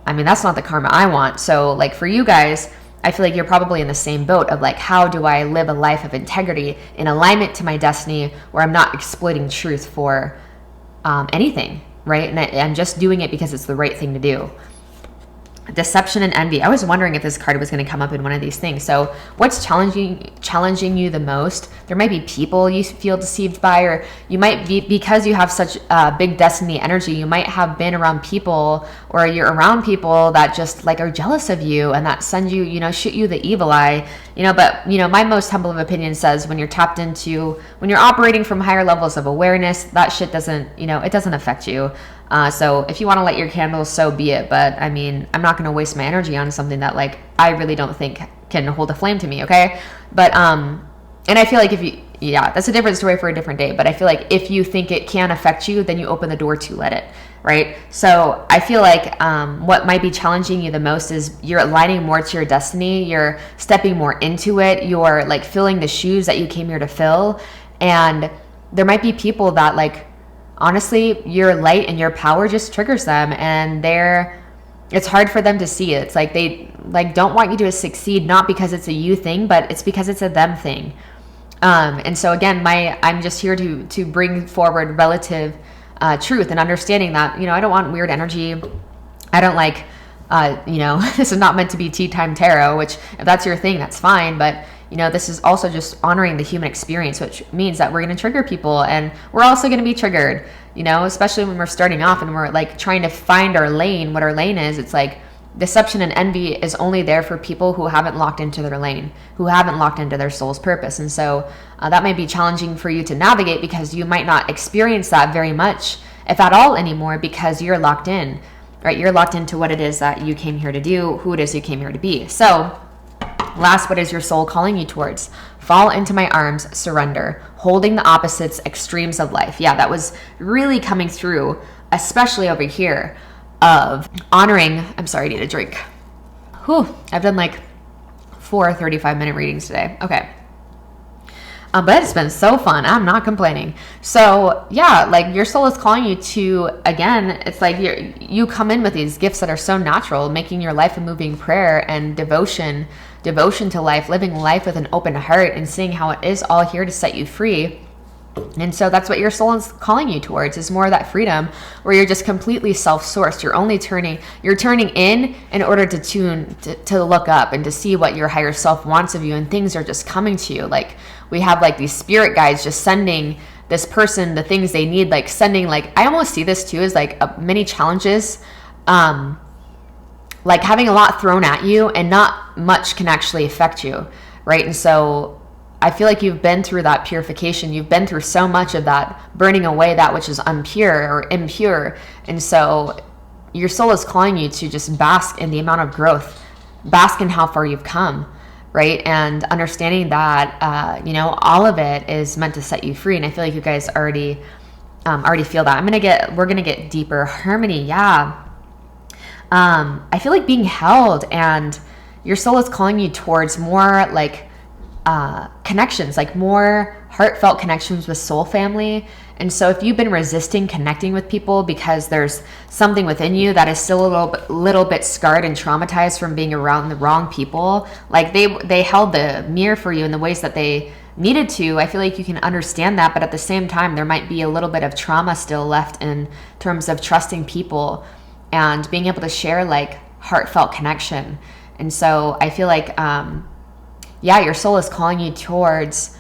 I mean, that's not the karma I want. So like for you guys, I feel like you're probably in the same boat of like, how do I live a life of integrity in alignment to my destiny, where I'm not exploiting truth for anything, right? And I'm just doing it because it's the right thing to do. Deception and envy. I was wondering if this card was going to come up in one of these things. So what's challenging you the most? There might be people you feel deceived by, or you might be, because you have such big destiny energy, you might have been around people, or you're around people that just like are jealous of you and that send you, shoot you the evil eye, but my most humble of opinion says when you're when you're operating from higher levels of awareness, that shit doesn't, it doesn't affect you. So if you want to light your candles, so be it. But I mean, I'm not going to waste my energy on something that like, I really don't think can hold a flame to me. Okay. But, and I feel like that's a different story for a different day. But I feel like if you think it can affect you, then you open the door to let it. Right. So I feel like, what might be challenging you the most is you're aligning more to your destiny. You're stepping more into it. You're like filling the shoes that you came here to fill. And there might be people that like, honestly, your light and your power just triggers them, and it's hard for them to see it. It's like they like don't want you to succeed, not because it's a you thing, but it's because it's a them thing. And so again, I'm just here to bring forward relative truth and understanding that, I don't want weird energy. I don't like, this is not meant to be tea time tarot, which if that's your thing, that's fine. But this is also just honoring the human experience, which means that we're going to trigger people, and we're also going to be triggered, especially when we're starting off and we're like trying to find our lane, what our lane is. It's like deception and envy is only there for people who haven't locked into their lane, who haven't locked into their soul's purpose. And so that might be challenging for you to navigate, because you might not experience that very much, if at all, anymore, because you're locked in. right? You're locked into what it is that you came here to do, who it is you came here to be. So last, what is your soul calling you towards? Fall into my arms, surrender, holding the opposites, extremes of life. Yeah, that was really coming through, especially over here, of honoring. I'm sorry, I need a drink. Whew, I've done like 4 35-minute readings today. Okay. But it's been so fun. I'm not complaining. So yeah, like your soul is calling you to, again, it's like you come in with these gifts that are so natural, making your life a moving prayer and devotion to life, living life with an open heart and seeing how it is all here to set you free. And so that's what your soul is calling you towards, is more of that freedom where you're just completely self-sourced. You're turning in order to tune, to look up and to see what your higher self wants of you, and things are just coming to you. Like we have like these spirit guides just sending this person the things they need, like sending, like, I almost see this too as like many challenges, like having a lot thrown at you and not much can actually affect you, right? And so I feel like you've been through that purification. You've been through so much of that, burning away that which is impure or impure. And so your soul is calling you to just bask in the amount of growth, bask in how far you've come, right? And understanding that, all of it is meant to set you free. And I feel like you guys already feel that. We're going to get deeper. Harmony. Yeah. I feel like being held, and your soul is calling you towards more like, connections, like more heartfelt connections with soul family. And so if you've been resisting connecting with people because there's something within you that is still a little bit scarred and traumatized from being around the wrong people, like they held the mirror for you in the ways that they needed to, I feel like you can understand that. But at the same time, there might be a little bit of trauma still left in terms of trusting people and being able to share like heartfelt connection. And so I feel like, your soul is calling you towards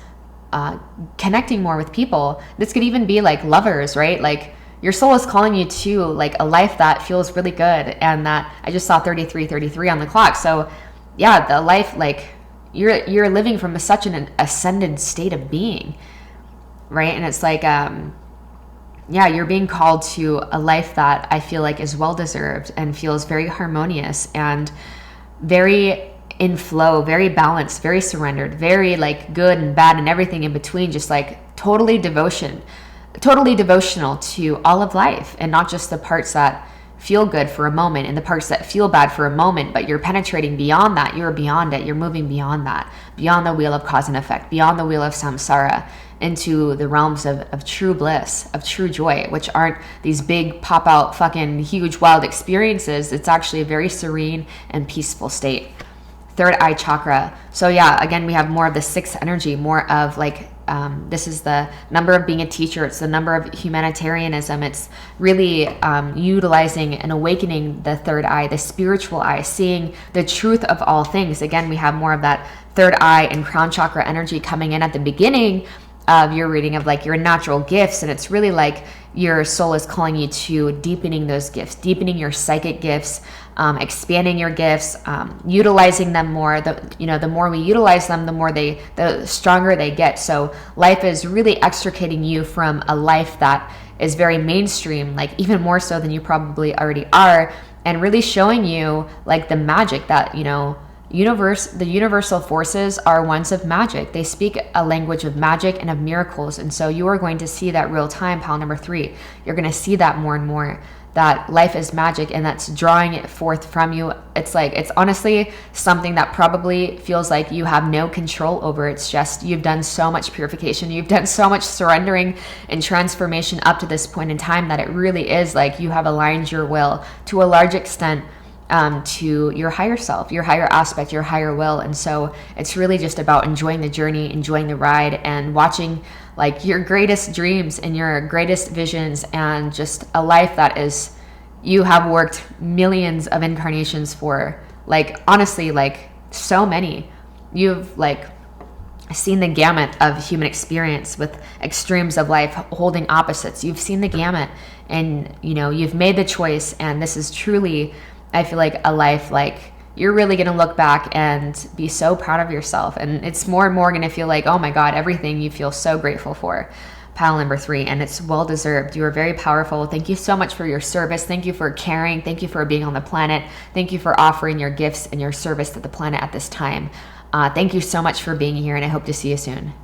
connecting more with people. This could even be like lovers, right? Like your soul is calling you to like a life that feels really good. And that I just saw 33 on the clock. So yeah, the life, like you're living from such an ascended state of being, right? And it's like, you're being called to a life that I feel like is well-deserved and feels very harmonious and very in flow, very balanced, very surrendered, very like good and bad and everything in between, just like totally devotional to all of life, and not just the parts that feel good for a moment and the parts that feel bad for a moment, but you're penetrating beyond that. You're beyond it. You're moving beyond that, beyond the wheel of cause and effect, beyond the wheel of samsara, into the realms of true bliss, of true joy, which aren't these big pop out fucking huge wild experiences. It's actually a very serene and peaceful state. Third eye chakra. So yeah, again, we have more of the sixth energy, more of like, this is the number of being a teacher. It's the number of humanitarianism. It's really utilizing and awakening the third eye, the spiritual eye, seeing the truth of all things. Again, we have more of that third eye and crown chakra energy coming in at the beginning of your reading of like your natural gifts. And it's really like your soul is calling you to deepening those gifts, deepening your psychic gifts, expanding your gifts, utilizing them more. The more we utilize them, the stronger they get. So life is really extricating you from a life that is very mainstream, like even more so than you probably already are, and really showing you like the magic that, the universal forces are ones of magic. They speak a language of magic and of miracles. And so you are going to see that real time, pile number 3. You're going to see that more and more, that life is magic, and that's drawing it forth from you. It's honestly something that probably feels like you have no control over. It's just, you've done so much purification. You've done so much surrendering and transformation up to this point in time that it really is like you have aligned your will to a large extent to your higher self, your higher aspect, your higher will. And so it's really just about enjoying the journey, enjoying the ride, and watching like your greatest dreams and your greatest visions, and just a life that is, you have worked millions of incarnations for. Like honestly, like so many. You've like seen the gamut of human experience with extremes of life holding opposites. You've seen the gamut, and you've made the choice, and this is truly, I feel like, a life like you're really going to look back and be so proud of yourself. And it's more and more going to feel like, oh my God, everything you feel so grateful for. Pile number 3, and it's well deserved. You are very powerful. Thank you so much for your service. Thank you for caring. Thank you for being on the planet. Thank you for offering your gifts and your service to the planet at this time. Thank you so much for being here, and I hope to see you soon.